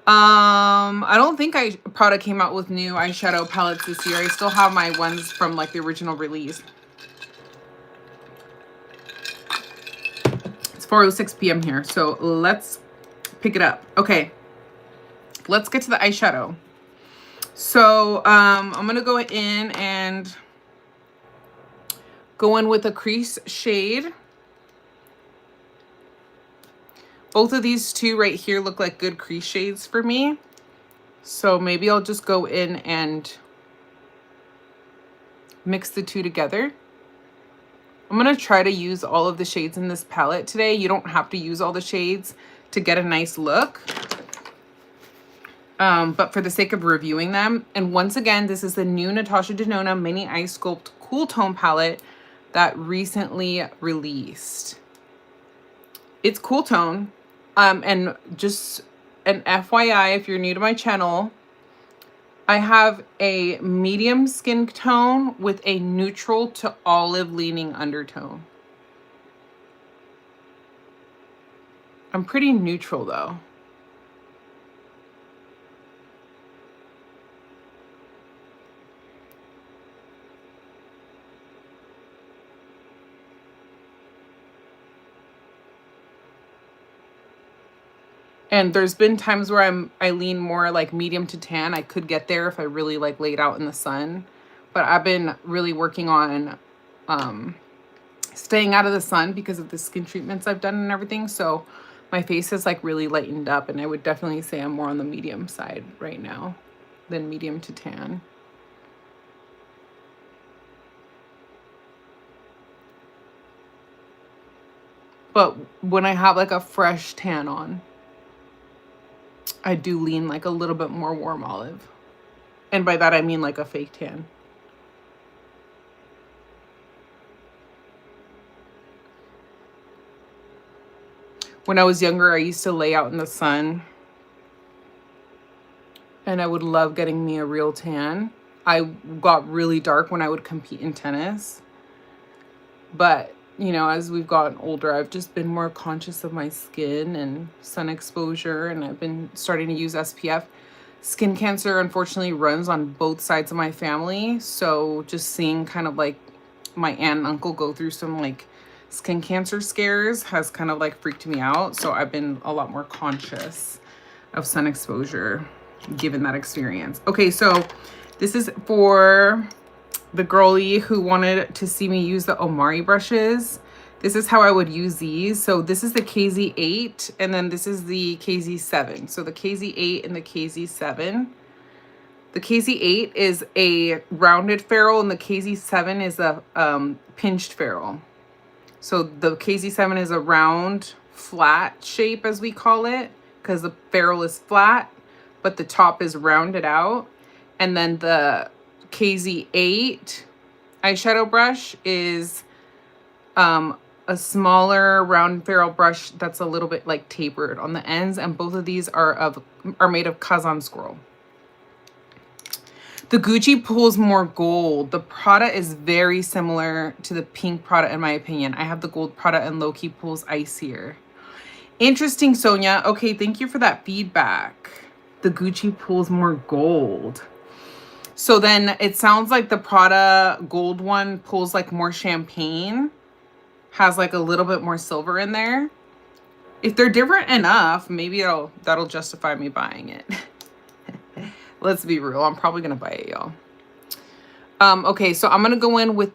I don't think Prada came out with new eyeshadow palettes this year. I still have my ones from like the original release. 4:06 p.m. here, so let's pick it up. Okay, let's get to the eyeshadow. So I'm gonna go in and go in with a crease shade. Both of these two right here look like good crease shades for me. So maybe I'll just go in and mix the two together. I'm going to try to use all of the shades in this palette today. You don't have to use all the shades to get a nice look. But for the sake of reviewing them, and once again, this is the new Natasha Denona Mini Ice Sculpt Cool Tone palette that recently released. It's cool tone. And just an FYI, if you're new to my channel, I have a medium skin tone with a neutral to olive leaning undertone. I'm pretty neutral though. And there's been times where I lean more like medium to tan. I could get there if I really like laid out in the sun. But I've been really working on staying out of the sun because of the skin treatments I've done and everything. So my face is like really lightened up, and I would definitely say I'm more on the medium side right now than medium to tan. But when I have like a fresh tan on, I do lean like a little bit more warm olive. And by that, I mean like a fake tan. When I was younger, I used to lay out in the sun. And I would love getting me a real tan. I got really dark when I would compete in tennis. But, you know, as we've gotten older, I've just been more conscious of my skin and sun exposure, and I've been starting to use SPF. Skin cancer, unfortunately, runs on both sides of my family. So just seeing kind of like my aunt and uncle go through some like skin cancer scares has kind of like freaked me out. So I've been a lot more conscious of sun exposure given that experience. Okay, so this is for the girly who wanted to see me use the Omari brushes. This is how I would use these. So this is the KZ8, and then this is the KZ7. So the KZ8 and the KZ7. The KZ8 is a rounded ferrule, and the KZ7 is a pinched ferrule. So the KZ7 is a round, flat shape, as we call it, because the ferrule is flat, but the top is rounded out. And then the KZ8 eyeshadow brush is a smaller round ferrule brush that's a little bit like tapered on the ends, and both of these are made of Kazan squirrel. The Gucci pulls more gold. The Prada is very similar to the pink Prada in my opinion. I have the gold Prada, and low-key pulls icier. Interesting, Sonia. Okay, thank you for that feedback. The Gucci pulls more gold. So then it sounds like the Prada gold one pulls like more champagne, has like a little bit more silver in there. If they're different enough, maybe that'll justify me buying it. Let's be real, I'm probably gonna buy it, y'all. Okay, so I'm gonna go in with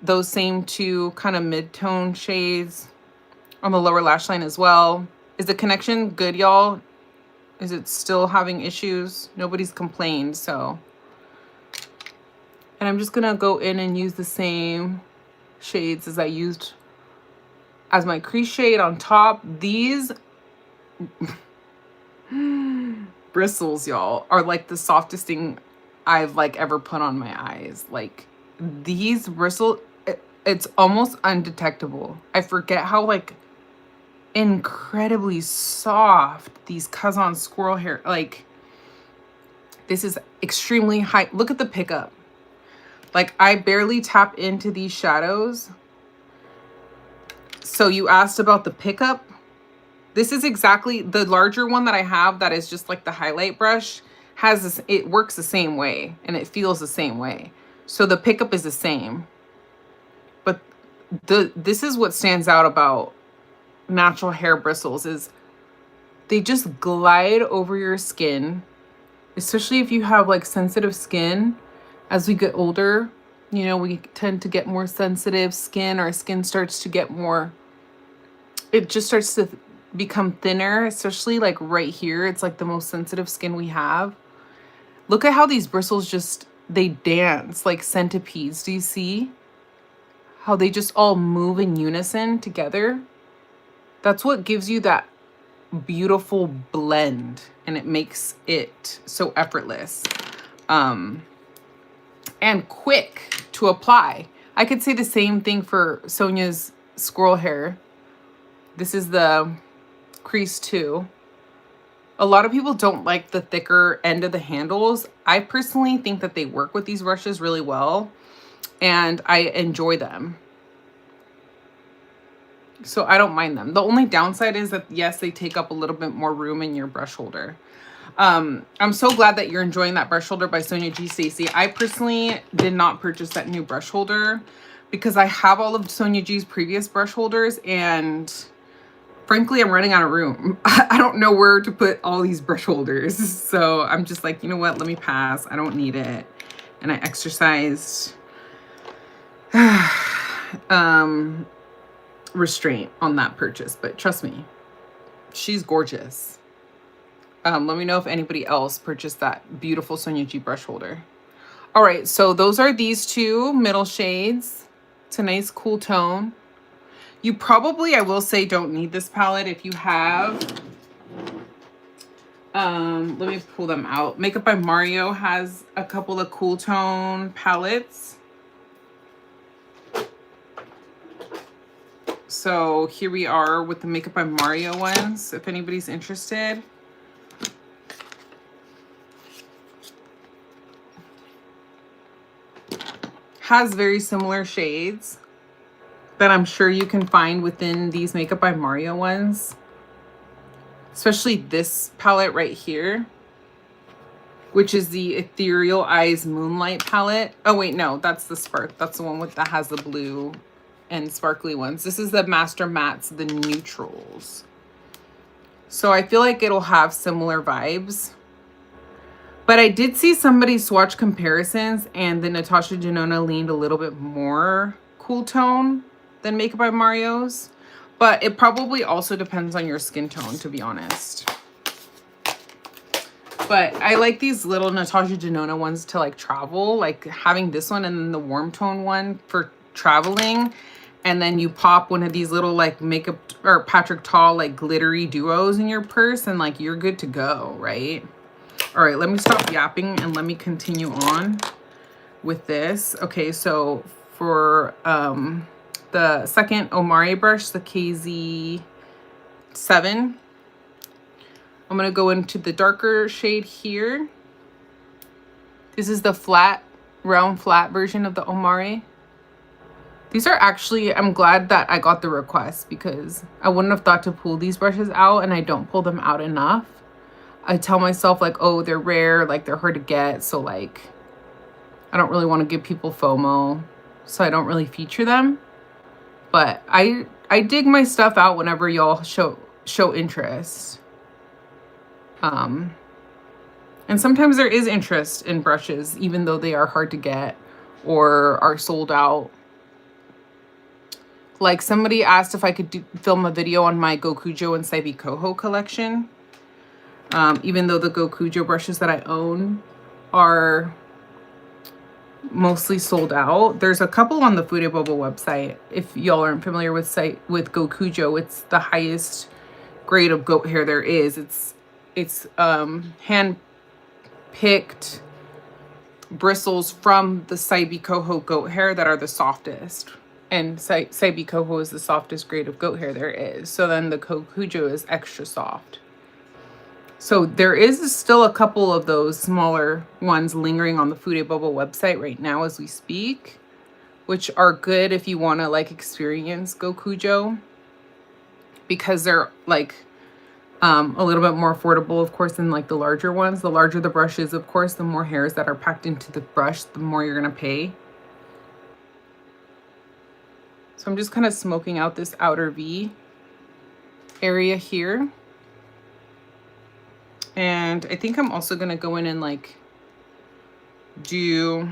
those same two kind of mid-tone shades on the lower lash line as well. Is the connection good, y'all? Is it still having issues? Nobody's complained, so. And I'm just gonna go in and use the same shades as I used as my crease shade on top. These bristles, y'all, are like the softest thing I've like ever put on my eyes. Like these bristles, it's almost undetectable. I forget how like incredibly soft these Kazan squirrel hair, like this is extremely high. Look at the pickup. Like I barely tap into these shadows. So you asked about the pickup. This is exactly the larger one that I have that is just like the highlight brush has this, it works the same way and it feels the same way. So the pickup is the same. But this is what stands out about natural hair bristles is they just glide over your skin, especially if you have like sensitive skin. As we get older, you know, we tend to get more sensitive skin. Our skin starts to get more, it just starts to become thinner, especially like right here. It's like the most sensitive skin we have. Look at how these bristles just, they dance like centipedes. Do you see how they just all move in unison together? That's what gives you that beautiful blend, and it makes it so effortless and quick to apply. I could say the same thing for Sonia's squirrel hair. This is the crease 2. A lot of people don't like the thicker end of the handles. I personally think that they work with these brushes really well, and I enjoy them. So I don't mind them. The only downside is that, yes, they take up a little bit more room in your brush holder. I'm so glad that you're enjoying that brush holder by Sonia G. Stacy. I personally did not purchase that new brush holder because I have all of Sonia G's previous brush holders, and frankly, I'm running out of room. I don't know where to put all these brush holders. So I'm just like, you know what? Let me pass. I don't need it. And I exercised restraint on that purchase. But trust me, she's gorgeous. Let me know if anybody else purchased that beautiful Sonia G brush holder. All right, so those are these two middle shades. It's a nice cool tone. You probably, I will say, don't need this palette if you have. Let me pull them out. Makeup by Mario has a couple of cool tone palettes. So here we are with the Makeup by Mario ones, if anybody's interested. Has very similar shades that I'm sure you can find within these Makeup by Mario ones. Especially this palette right here, which is the Ethereal Eyes Moonlight palette. Oh wait, no, that's the Spark. That's the one with that has the blue and sparkly ones. This is the Master Mattes, the neutrals. So I feel like it'll have similar vibes. But I did see somebody swatch comparisons, and the Natasha Denona leaned a little bit more cool tone than Makeup by Mario's. But it probably also depends on your skin tone, to be honest. But I like these little Natasha Denona ones to like travel, like having this one and then the warm tone one for traveling. And then you pop one of these little like makeup or Patrick Tall like glittery duos in your purse, and like you're good to go, right? All right, let me stop yapping and let me continue on with this. Okay, so for the second Omari brush, the KZ7, I'm gonna go into the darker shade here. This is the flat, round flat version of the Omari. These are actually, I'm glad that I got the request because I wouldn't have thought to pull these brushes out, and I don't pull them out enough. I tell myself like, oh, they're rare, like they're hard to get. So like, I don't really want to give people FOMO, so I don't really feature them. But I dig my stuff out whenever y'all show interest. And sometimes there is interest in brushes, even though they are hard to get or are sold out. Like somebody asked if I could film a video on my Gokujo and Saibi Koho collection. Even though the Gokujo brushes that I own are mostly sold out. There's a couple on the Fude Bobo website. If y'all aren't familiar with Gokujo, it's the highest grade of goat hair there is. It's hand picked bristles from the Saibi Koho goat hair that are the softest. And Saibi Koho is the softest grade of goat hair there is. So then the Gokujo is extra soft. So there is still a couple of those smaller ones lingering on the Fude Bobo website right now as we speak, which are good if you want to like experience Gokujo, because they're like a little bit more affordable, of course, than like the larger ones. The larger the brush is, of course, the more hairs that are packed into the brush, the more you're going to pay. So I'm just kind of smoking out this outer V area here. And I think I'm also going to go in and like do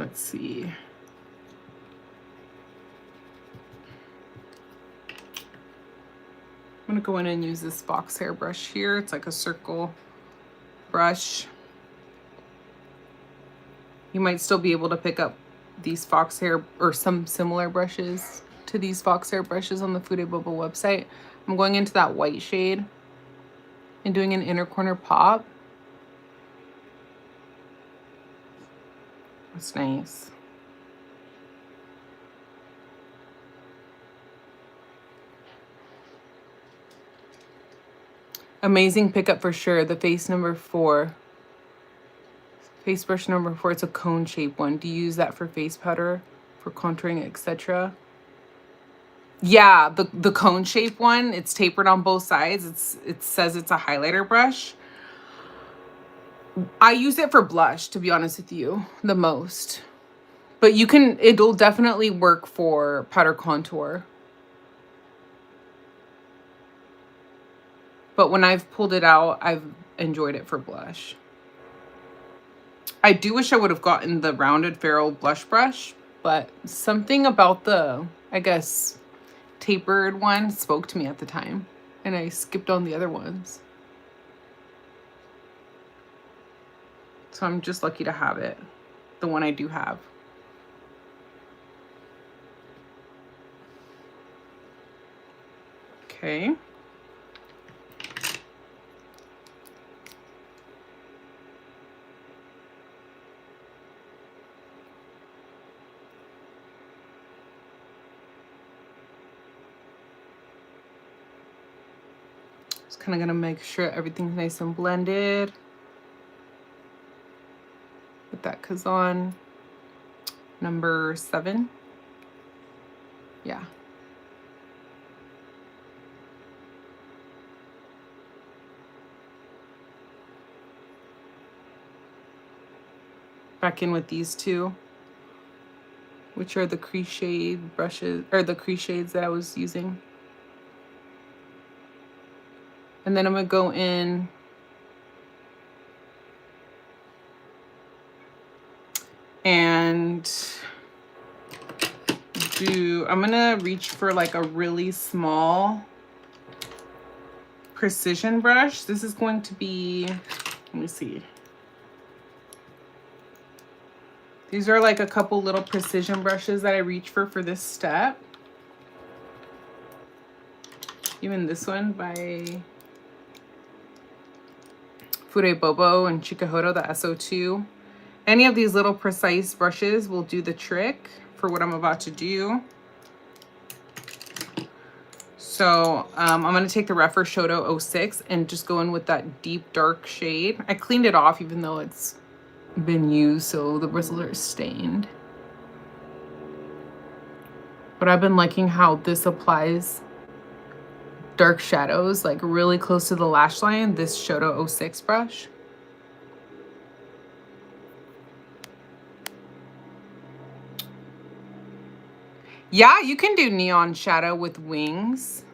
Let's see. I'm gonna go in and use this fox hair brush here. It's like a circle brush. You might still be able to pick up these fox hair or some similar brushes to these fox hair brushes on the Fude Bobo website. I'm going into that white shade and doing an inner corner pop. That's nice. Amazing pickup for sure. The face number 4. Face brush number 4. It's a cone shape one. Do you use that for face powder, for contouring, etc.? Yeah, the cone shape one. It's tapered on both sides. It says it's a highlighter brush. I use it for blush, to be honest with you, the most. But you can, it'll definitely work for powder contour. But when I've pulled it out, I've enjoyed it for blush. I do wish I would have gotten the rounded Ferrule blush brush, but something about the, I guess, tapered one spoke to me at the time, and I skipped on the other ones. So I'm just lucky to have it, the one I do have. Okay. Just kind of gonna make sure everything's nice and blended. Put that Kazan number 7. Yeah. Back in with these two, which are the crease shade brushes, or the crease shades that I was using. And then I'm gonna go in and I'm gonna reach for like a really small precision brush. This is going to be, let me see. These are like a couple little precision brushes that I reach for this step. Even this one by Fude Bobo and Chikuhodo, the SO2. Any of these little precise brushes will do the trick for what I'm about to do. So I'm going to take the Refer Shodo 06 and just go in with that deep dark shade. I cleaned it off even though it's been used, so the bristles are stained. But I've been liking how this applies dark shadows, like really close to the lash line, this Shodo 06 brush. Yeah, you can do neon shadow with wings,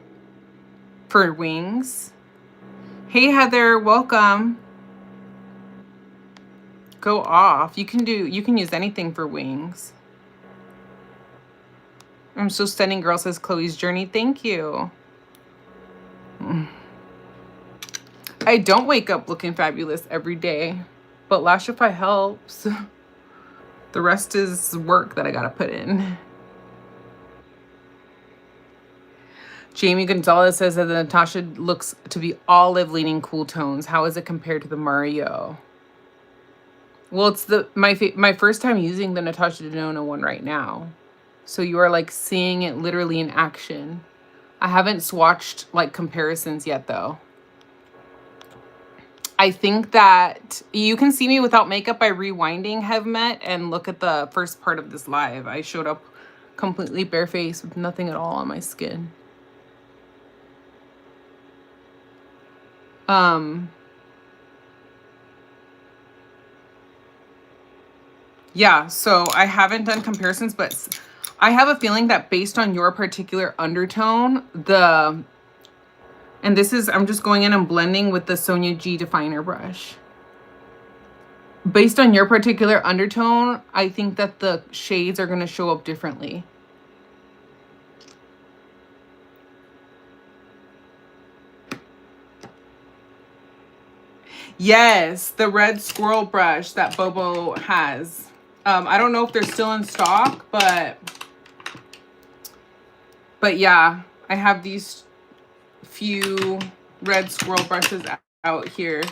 for wings. Hey Heather, welcome. Go off. You can use anything for wings. I'm so stunning, girl, says Chloe's Journey. Thank you. I don't wake up looking fabulous every day, but Lashify helps. The rest is work that I gotta put in. Jamie Gonzalez says that the Natasha looks to be olive leaning cool tones. How is it compared to the Mario? Well, it's my first time using the Natasha Denona one right now. So you are like seeing it literally in action. I haven't swatched like comparisons yet though. I think that you can see me without makeup by rewinding Have Met and look at the first part of this live. I showed up completely barefaced with nothing at all on my skin. Yeah, so I haven't done comparisons, but I have a feeling that based on your particular undertone, and this is, I'm just going in and blending with the Sonia G Definer brush. based on your particular undertone, I think that the shades are going to show up differently. Yes, the red squirrel brush that Bobo has. I don't know if they're still in stock, but yeah, I have these few red squirrel brushes out here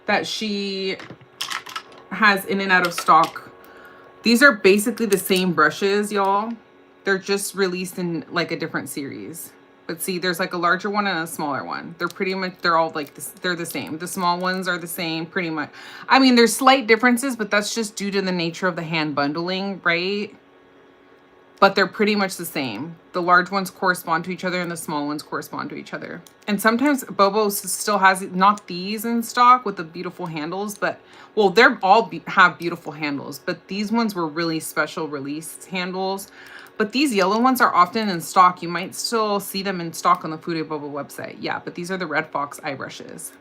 that she has in and out of stock. These are basically the same brushes, y'all. They're just released in like a different series. But see, there's like a larger one and a smaller one. They're pretty much, they're all like this, they're the same. The small ones are the same pretty much. I mean, there's slight differences, but that's just due to the nature of the hand bundling, right? But they're pretty much the same. The large ones correspond to each other and the small ones correspond to each other. And sometimes Bobo still has not these in stock with the beautiful handles, but well, they're all have beautiful handles, but these ones were really special release handles. But these yellow ones are often in stock. You might still see them in stock on the Fude Bobo website. Yeah, but these are the Red Fox eye brushes.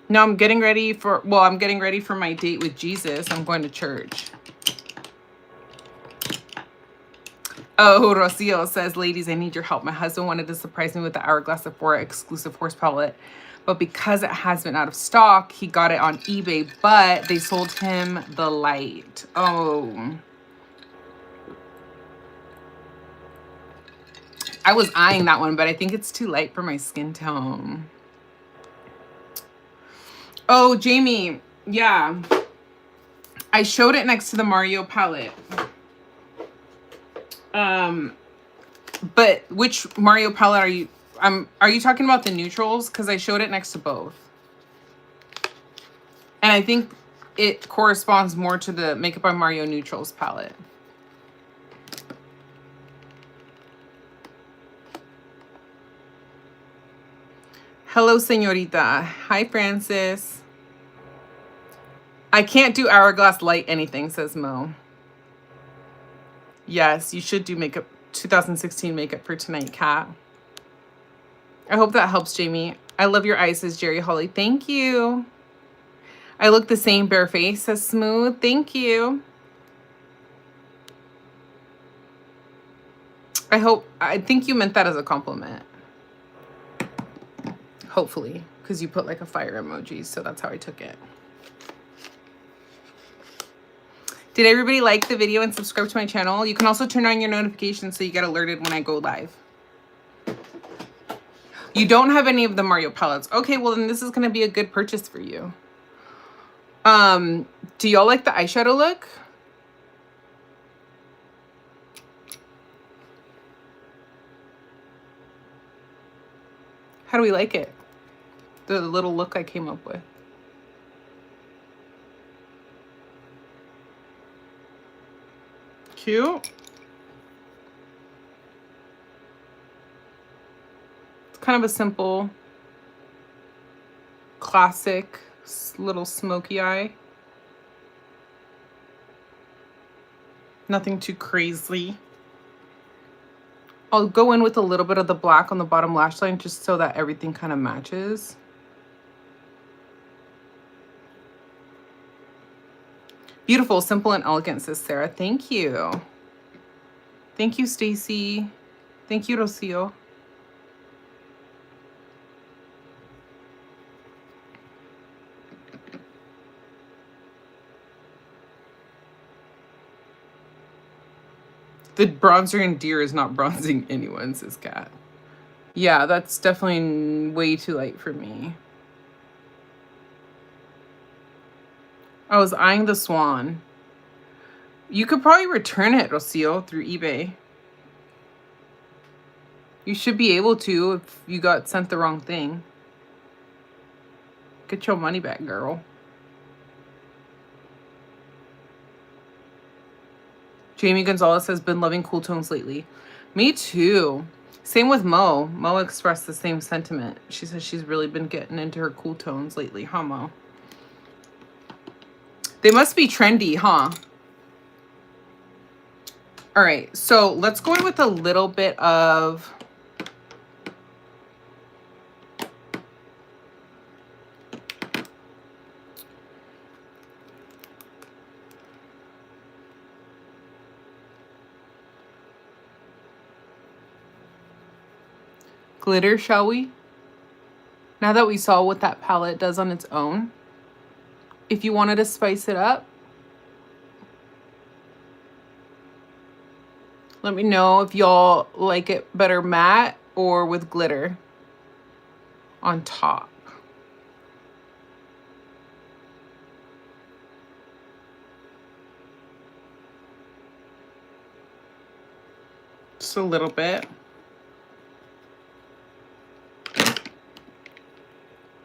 Now I'm getting ready for, well, I'm getting ready for my date with Jesus. I'm going to church. Oh, Rocio says, ladies, I need your help. My husband wanted to surprise me with the Hourglass Sephora exclusive horse palette, but because it has been out of stock, he got it on eBay, but they sold him the light. Oh. I was eyeing that one, but I think it's too light for my skin tone. Oh, Jamie, yeah. I showed it next to the Mario palette. But which Mario palette are you? Are you talking about the neutrals? Because I showed it next to both. And I think it corresponds more to the Makeup by Mario Neutrals palette. Hello, señorita. Hi, Francis. I can't do Hourglass Light anything, says Mo. Yes, you should do makeup, 2016 makeup for tonight, Kat. I hope that helps, Jamie. I love your eyes, says Jerry Holly. Thank you. I look the same bare face, says Smooth. Thank you. I think you meant that as a compliment. Hopefully, because you put like a fire emoji, so that's how I took it. Did everybody like the video and subscribe to my channel? You can also turn on your notifications so you get alerted when I go live. You don't have any of the Mario palettes. Okay, well then this is gonna be a good purchase for you. Do y'all like the eyeshadow look? How do we like it? The little look I came up with. Cute. It's kind of a simple, classic little smoky eye. Nothing too crazy. I'll go in with a little bit of the black on the bottom lash line just so that everything kind of matches. Beautiful, simple, and elegant, says Sarah. Thank you. Thank you, Stacy. Thank you, Rocio. The bronzer in Deer is not bronzing anyone, says Kat. Yeah, that's definitely way too light for me. I was eyeing the Swan. You could probably return it, Rocio, through eBay. You should be able to if you got sent the wrong thing. Get your money back, girl. Jamie Gonzalez has been loving cool tones lately. Me too. Same with Mo. Mo expressed the same sentiment. She says she's really been getting into her cool tones lately, huh, Mo? They must be trendy, huh? All right, so let's go in with a little bit of glitter, shall we? Now that we saw what that palette does on its own, if you wanted to spice it up, let me know if y'all like it better matte or with glitter on top. Just a little bit.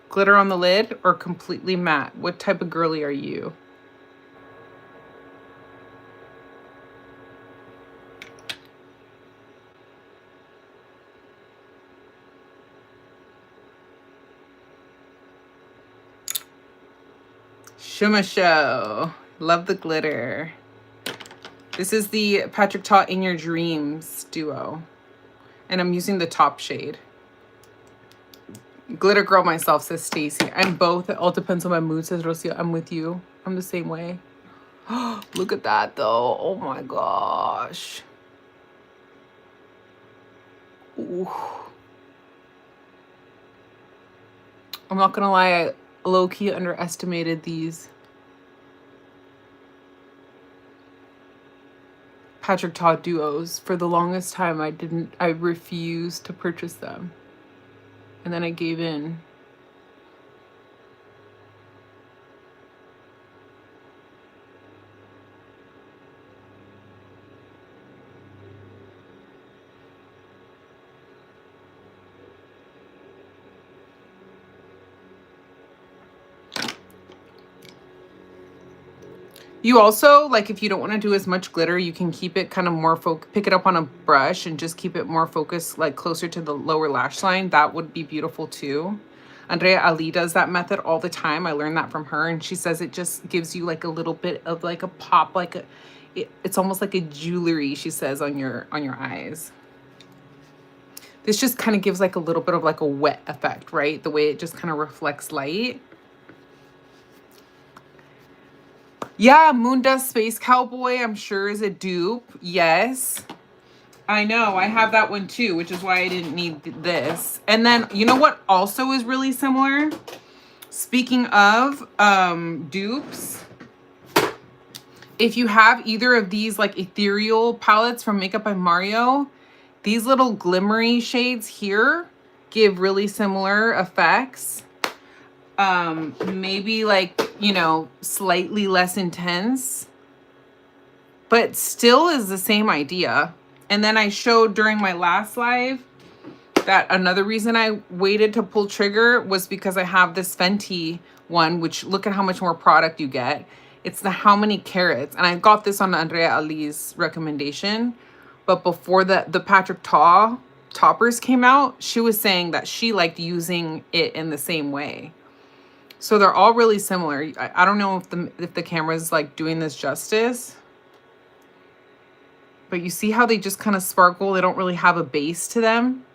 Glitter on the lid or completely matte? What type of girly are you? Shuma Show. Love the glitter. This is the Patrick Ta In Your Dreams duo. And I'm using the top shade. Glitter girl myself, says Stacy. I'm both. It all depends on my mood, says Rocio. I'm with you. I'm the same way. Look at that though. Oh my gosh. Ooh. I'm not gonna lie, I low-key underestimated these Patrick Ta duos. For the longest time I refused to purchase them. And then I gave in. You also, like, if you don't want to do as much glitter, you can keep it kind of more pick it up on a brush and just keep it more focused, like closer to the lower lash line. That would be beautiful too. Andrea Ali does that method all the time. I learned that from her, and she says it just gives you like a little bit of like a pop, like a, it's almost like a jewelry, she says, on your eyes. This just kind of gives like a little bit of like a wet effect, right? The way it just kind of reflects light. Yeah, Moondust Space Cowboy, I'm sure, is a dupe. Yes. I know. I have that one too, which is why I didn't need this. And then, you know what also is really similar? Speaking of dupes, if you have either of these like ethereal palettes from Makeup by Mario, these little glimmery shades here give really similar effects. Maybe like, you know, slightly less intense, but still is the same idea. And then I showed during my last live that another reason I waited to pull trigger was because I have this Fenty one, which look at how much more product you get. It's the How Many Carats, and I got this on Andrea Ali's recommendation. But before the Patrick Ta toppers came out, she was saying that she liked using it in the same way. So they're all really similar. I don't know if the camera's like doing this justice. But you see how they just kind of sparkle? They don't really have a base to them.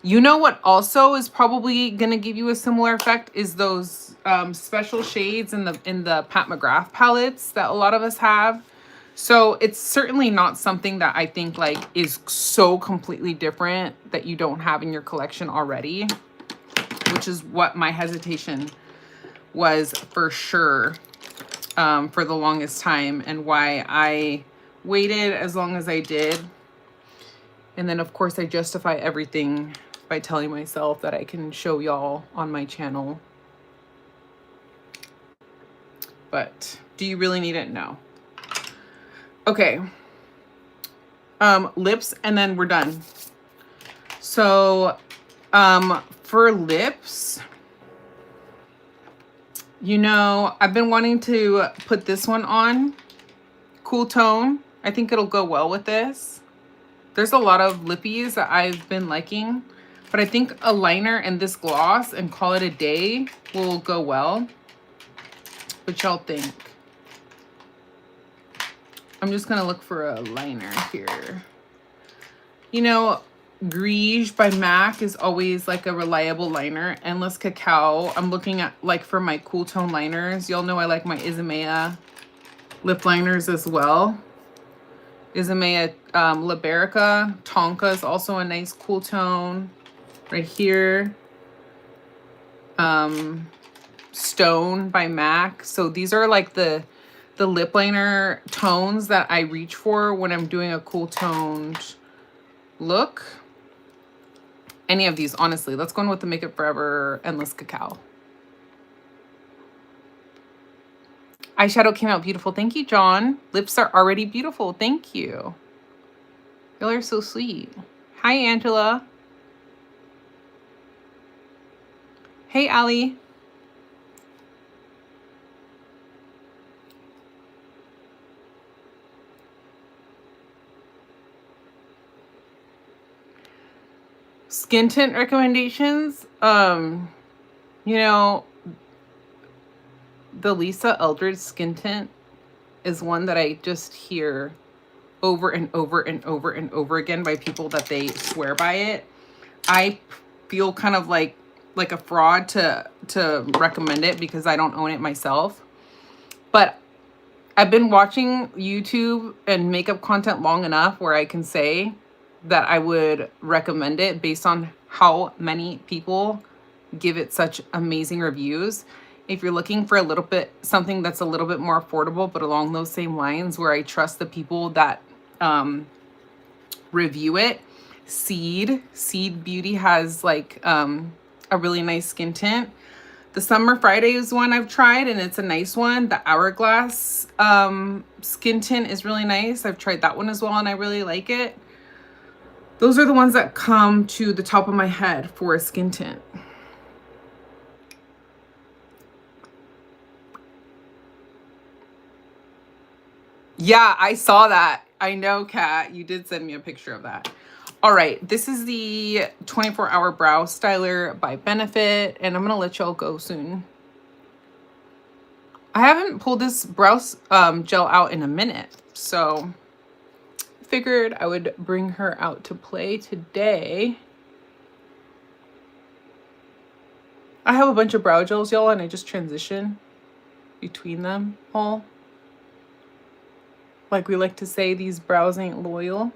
You know what also is probably going to give you a similar effect is those special shades in the Pat McGrath palettes that a lot of us have. So it's certainly not something that I think like is so completely different that you don't have in your collection already, which is what my hesitation was for sure for the longest time, and why I waited as long as I did. And then of course I justify everything by telling myself that I can show y'all on my channel. But do you really need it? No. Okay. Lips, and then we're done. So for lips, you know, I've been wanting to put this one on. Cool Tone. I think it'll go well with this. There's a lot of lippies that I've been liking, but I think a liner and this gloss and Call It a Day will go well. What y'all think? I'm just gonna look for a liner here. You know, Grige by MAC is always like a reliable liner. Endless Cacao, I'm looking at like for my cool tone liners. Y'all know I like my Isamaya lip liners as well. Isamaya Liberica. Tonka is also a nice cool tone. right here. Stone by MAC. So these are like the lip liner tones that I reach for when I'm doing a cool toned look. Any of these, honestly. Let's go in with the Makeup Forever Endless Cacao. Eyeshadow came out beautiful. Thank you, John. Lips are already beautiful. Thank you. Y'all are so sweet. Hi, Angela. Hey, Allie. Skin tint recommendations. You know, the Lisa Eldridge skin tint is one that I just hear over and over and over and over again by people that they swear by it. I feel kind of like a fraud to recommend it because I don't own it myself. But I've been watching YouTube and makeup content long enough where I can say that I would recommend it based on how many people give it such amazing reviews. If you're looking for a little bit, something that's a little bit more affordable, but along those same lines where I trust the people that review it, Seed Beauty has like a really nice skin tint. The Summer Fridays one I've tried and it's a nice one. The Hourglass skin tint is really nice. I've tried that one as well and I really like it. Those are the ones that come to the top of my head for a skin tint. Yeah, I saw that. I know, Kat. You did send me a picture of that. All right, this is the 24-Hour Brow Styler by Benefit, and I'm going to let y'all go soon. I haven't pulled this brow gel out in a minute, so figured I would bring her out to play today. I have a bunch of brow gels, y'all, and I just transition between them all. Like we like to say, these brows ain't loyal.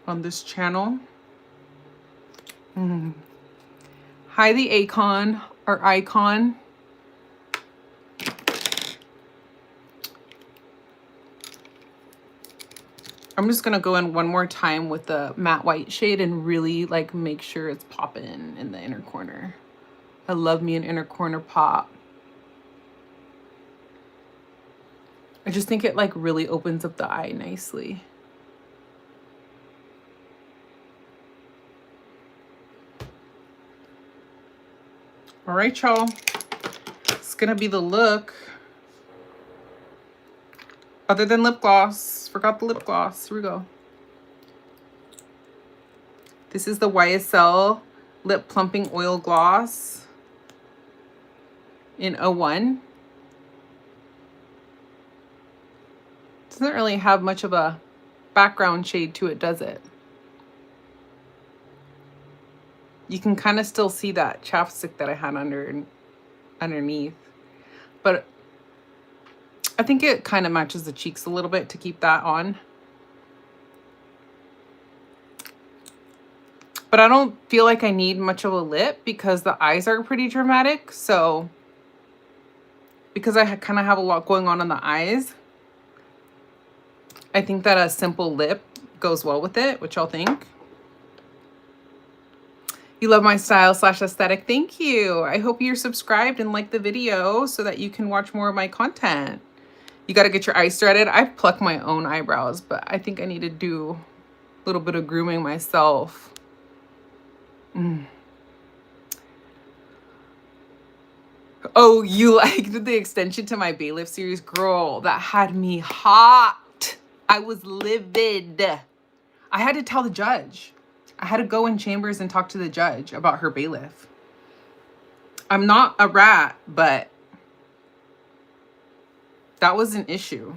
On this channel. Hi, the Icon, or Icon. I'm just gonna go in one more time with the matte white shade and really like make sure it's popping in the inner corner. I love me an inner corner pop. I just think it like really opens up the eye nicely. All right, y'all. It's gonna be the look. Other than lip gloss. Forgot the lip gloss. Here we go. This is the YSL Lip Plumping Oil Gloss in 01. Doesn't really have much of a background shade to it, does it? You can kind of still see that chapstick that I had underneath. But I think it kind of matches the cheeks a little bit to keep that on. But I don't feel like I need much of a lip because the eyes are pretty dramatic. So because I kind of have a lot going on the eyes, I think that a simple lip goes well with it. What y'all think? You love my style / aesthetic. Thank you. I hope you're subscribed and like the video so that you can watch more of my content. You got to get your eyes threaded. I've plucked my own eyebrows, but I think I need to do a little bit of grooming myself. Oh, you liked the extension to my Bailiff series? Girl, that had me hot. I was livid. I had to tell the judge. I had to go in chambers and talk to the judge about her Bailiff. I'm not a rat, but that was an issue.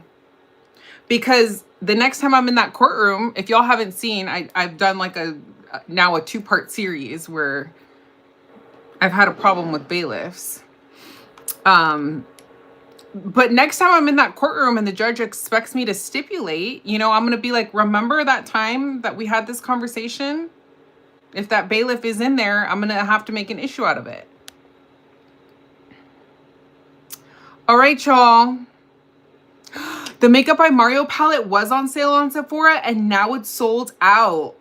Because the next time I'm in that courtroom, if y'all haven't seen, I've done like now a 2-part series where I've had a problem with bailiffs. But next time I'm in that courtroom and the judge expects me to stipulate, you know, I'm going to be like, remember that time that we had this conversation? If that bailiff is in there, I'm going to have to make an issue out of it. All right, y'all. The Makeup by Mario palette was on sale on Sephora and now it's sold out.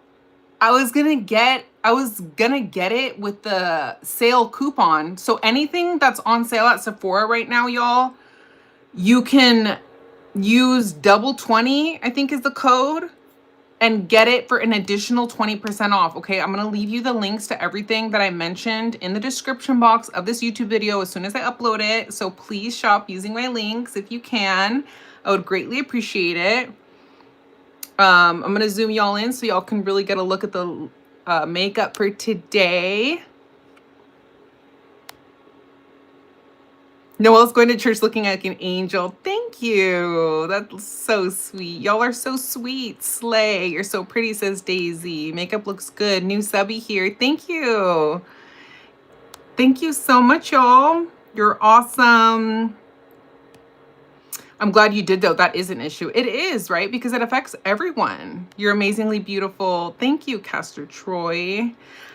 I was gonna get it with the sale coupon. So anything that's on sale at Sephora right now, y'all, you can use double 20, I think is the code, and get it for an additional 20% off. Okay, I'm gonna leave you the links to everything that I mentioned in the description box of this YouTube video as soon as I upload it. So please shop using my links if you can. I would greatly appreciate it. I'm gonna zoom y'all in so y'all can really get a look at the makeup for today. Noelle's going to church looking like an angel. Thank you. That's so sweet. Y'all are so sweet. Slay. You're so pretty, says Daisy. Makeup looks good. New subby here. Thank you. Thank you so much, y'all. You're awesome. I'm glad you did, though. That is an issue. It is, right? Because it affects everyone. You're amazingly beautiful. Thank you, Castor Troy.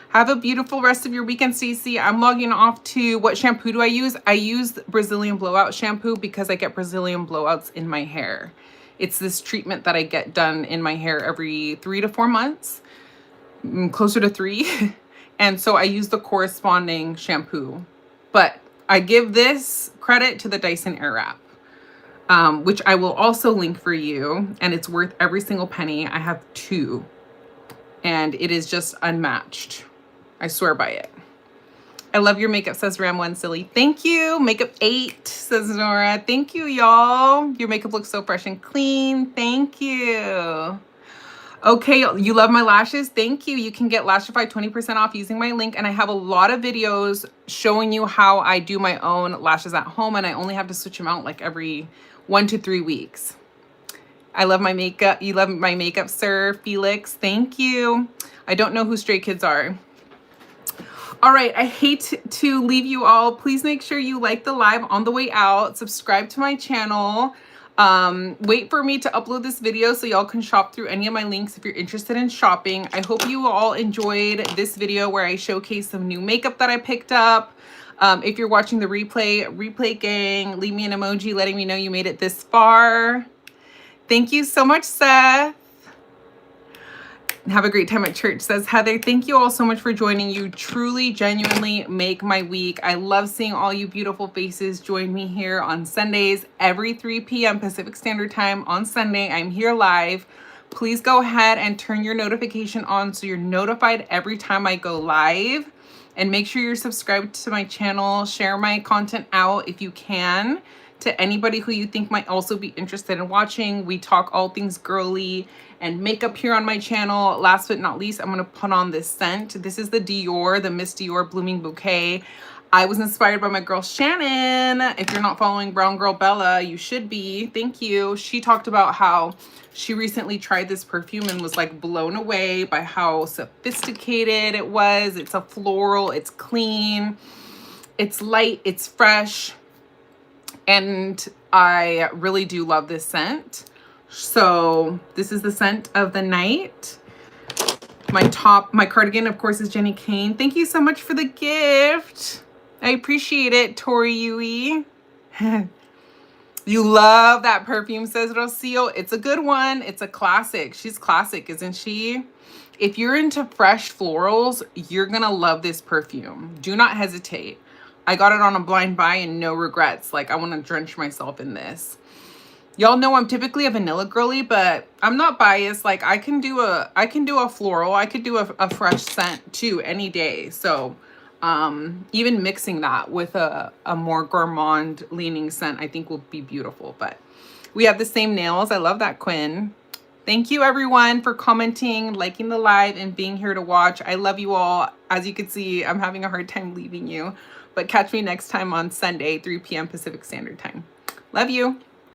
Have a beautiful rest of your weekend, Stacey. I'm logging off to what shampoo do I use? I use Brazilian Blowout shampoo because I get Brazilian blowouts in my hair. It's this treatment that I get done in my hair every 3 to 4 months, closer to 3. And so I use the corresponding shampoo. But I give this credit to the Dyson Airwrap. Which I will also link for you, and it's worth every single penny. I have 2 and it is just unmatched. I swear by it. I love your makeup, says Ram1 Silly. Thank you. Makeup 8, says Nora. Thank you, y'all. Your makeup looks so fresh and clean. Thank you. Okay, you love my lashes? Thank you. You can get Lashify 20% off using my link, and I have a lot of videos showing you how I do my own lashes at home, and I only have to switch them out like every 1 to 3 weeks. I love my makeup. You love my makeup, sir. Felix, thank you. I don't know who Stray Kids are. All right, I hate to leave you all. Please make sure you like the live on the way out. Subscribe to my channel. Wait for me to upload this video so y'all can shop through any of my links if you're interested in shopping. I hope you all enjoyed this video where I showcase some new makeup that I picked up. If you're watching the replay gang, leave me an emoji letting me know you made it this far. Thank you so much, Seth. Have a great time at church, says Heather. Thank you all so much for joining. You truly, genuinely make my week. I love seeing all you beautiful faces join me here on Sundays every 3 p.m. Pacific Standard Time on Sunday. I'm here live. Please go ahead and turn your notification on so you're notified every time I go live. And make sure you're subscribed to my channel. Share my content out if you can to anybody who you think might also be interested in watching. We talk all things girly and makeup here on my channel. Last but not least, I'm gonna put on this scent. This is the Dior, the Miss Dior Blooming Bouquet. I was inspired by my girl Shannon. If you're not following Brown Girl Bella, you should be. Thank you. She talked about how she recently tried this perfume and was like blown away by how sophisticated it was. It's a floral, it's clean, it's light, it's fresh. And I really do love this scent. So this is the scent of the night. My cardigan, of course, is Jenny Kayne. Thank you so much for the gift. I appreciate it, Tori Yui. You love that perfume, says Rocio. It's a good one. It's a classic. She's classic, isn't she? If you're into fresh florals, you're gonna love this perfume. Do not hesitate. I got it on a blind buy and no regrets. Like, I want to drench myself in this. Y'all know I'm typically a vanilla girly, but I'm not biased. Like, I can do a floral. I could do a fresh scent too any day. So even mixing that with a more gourmand leaning scent, I think will be beautiful. But we have the same nails. I love that, Quinn. Thank you everyone for commenting, liking the live, and being here to watch. I love you all. As you can see, I'm having a hard time leaving you, but catch me next time on Sunday, 3 p.m. Pacific Standard Time. Love you.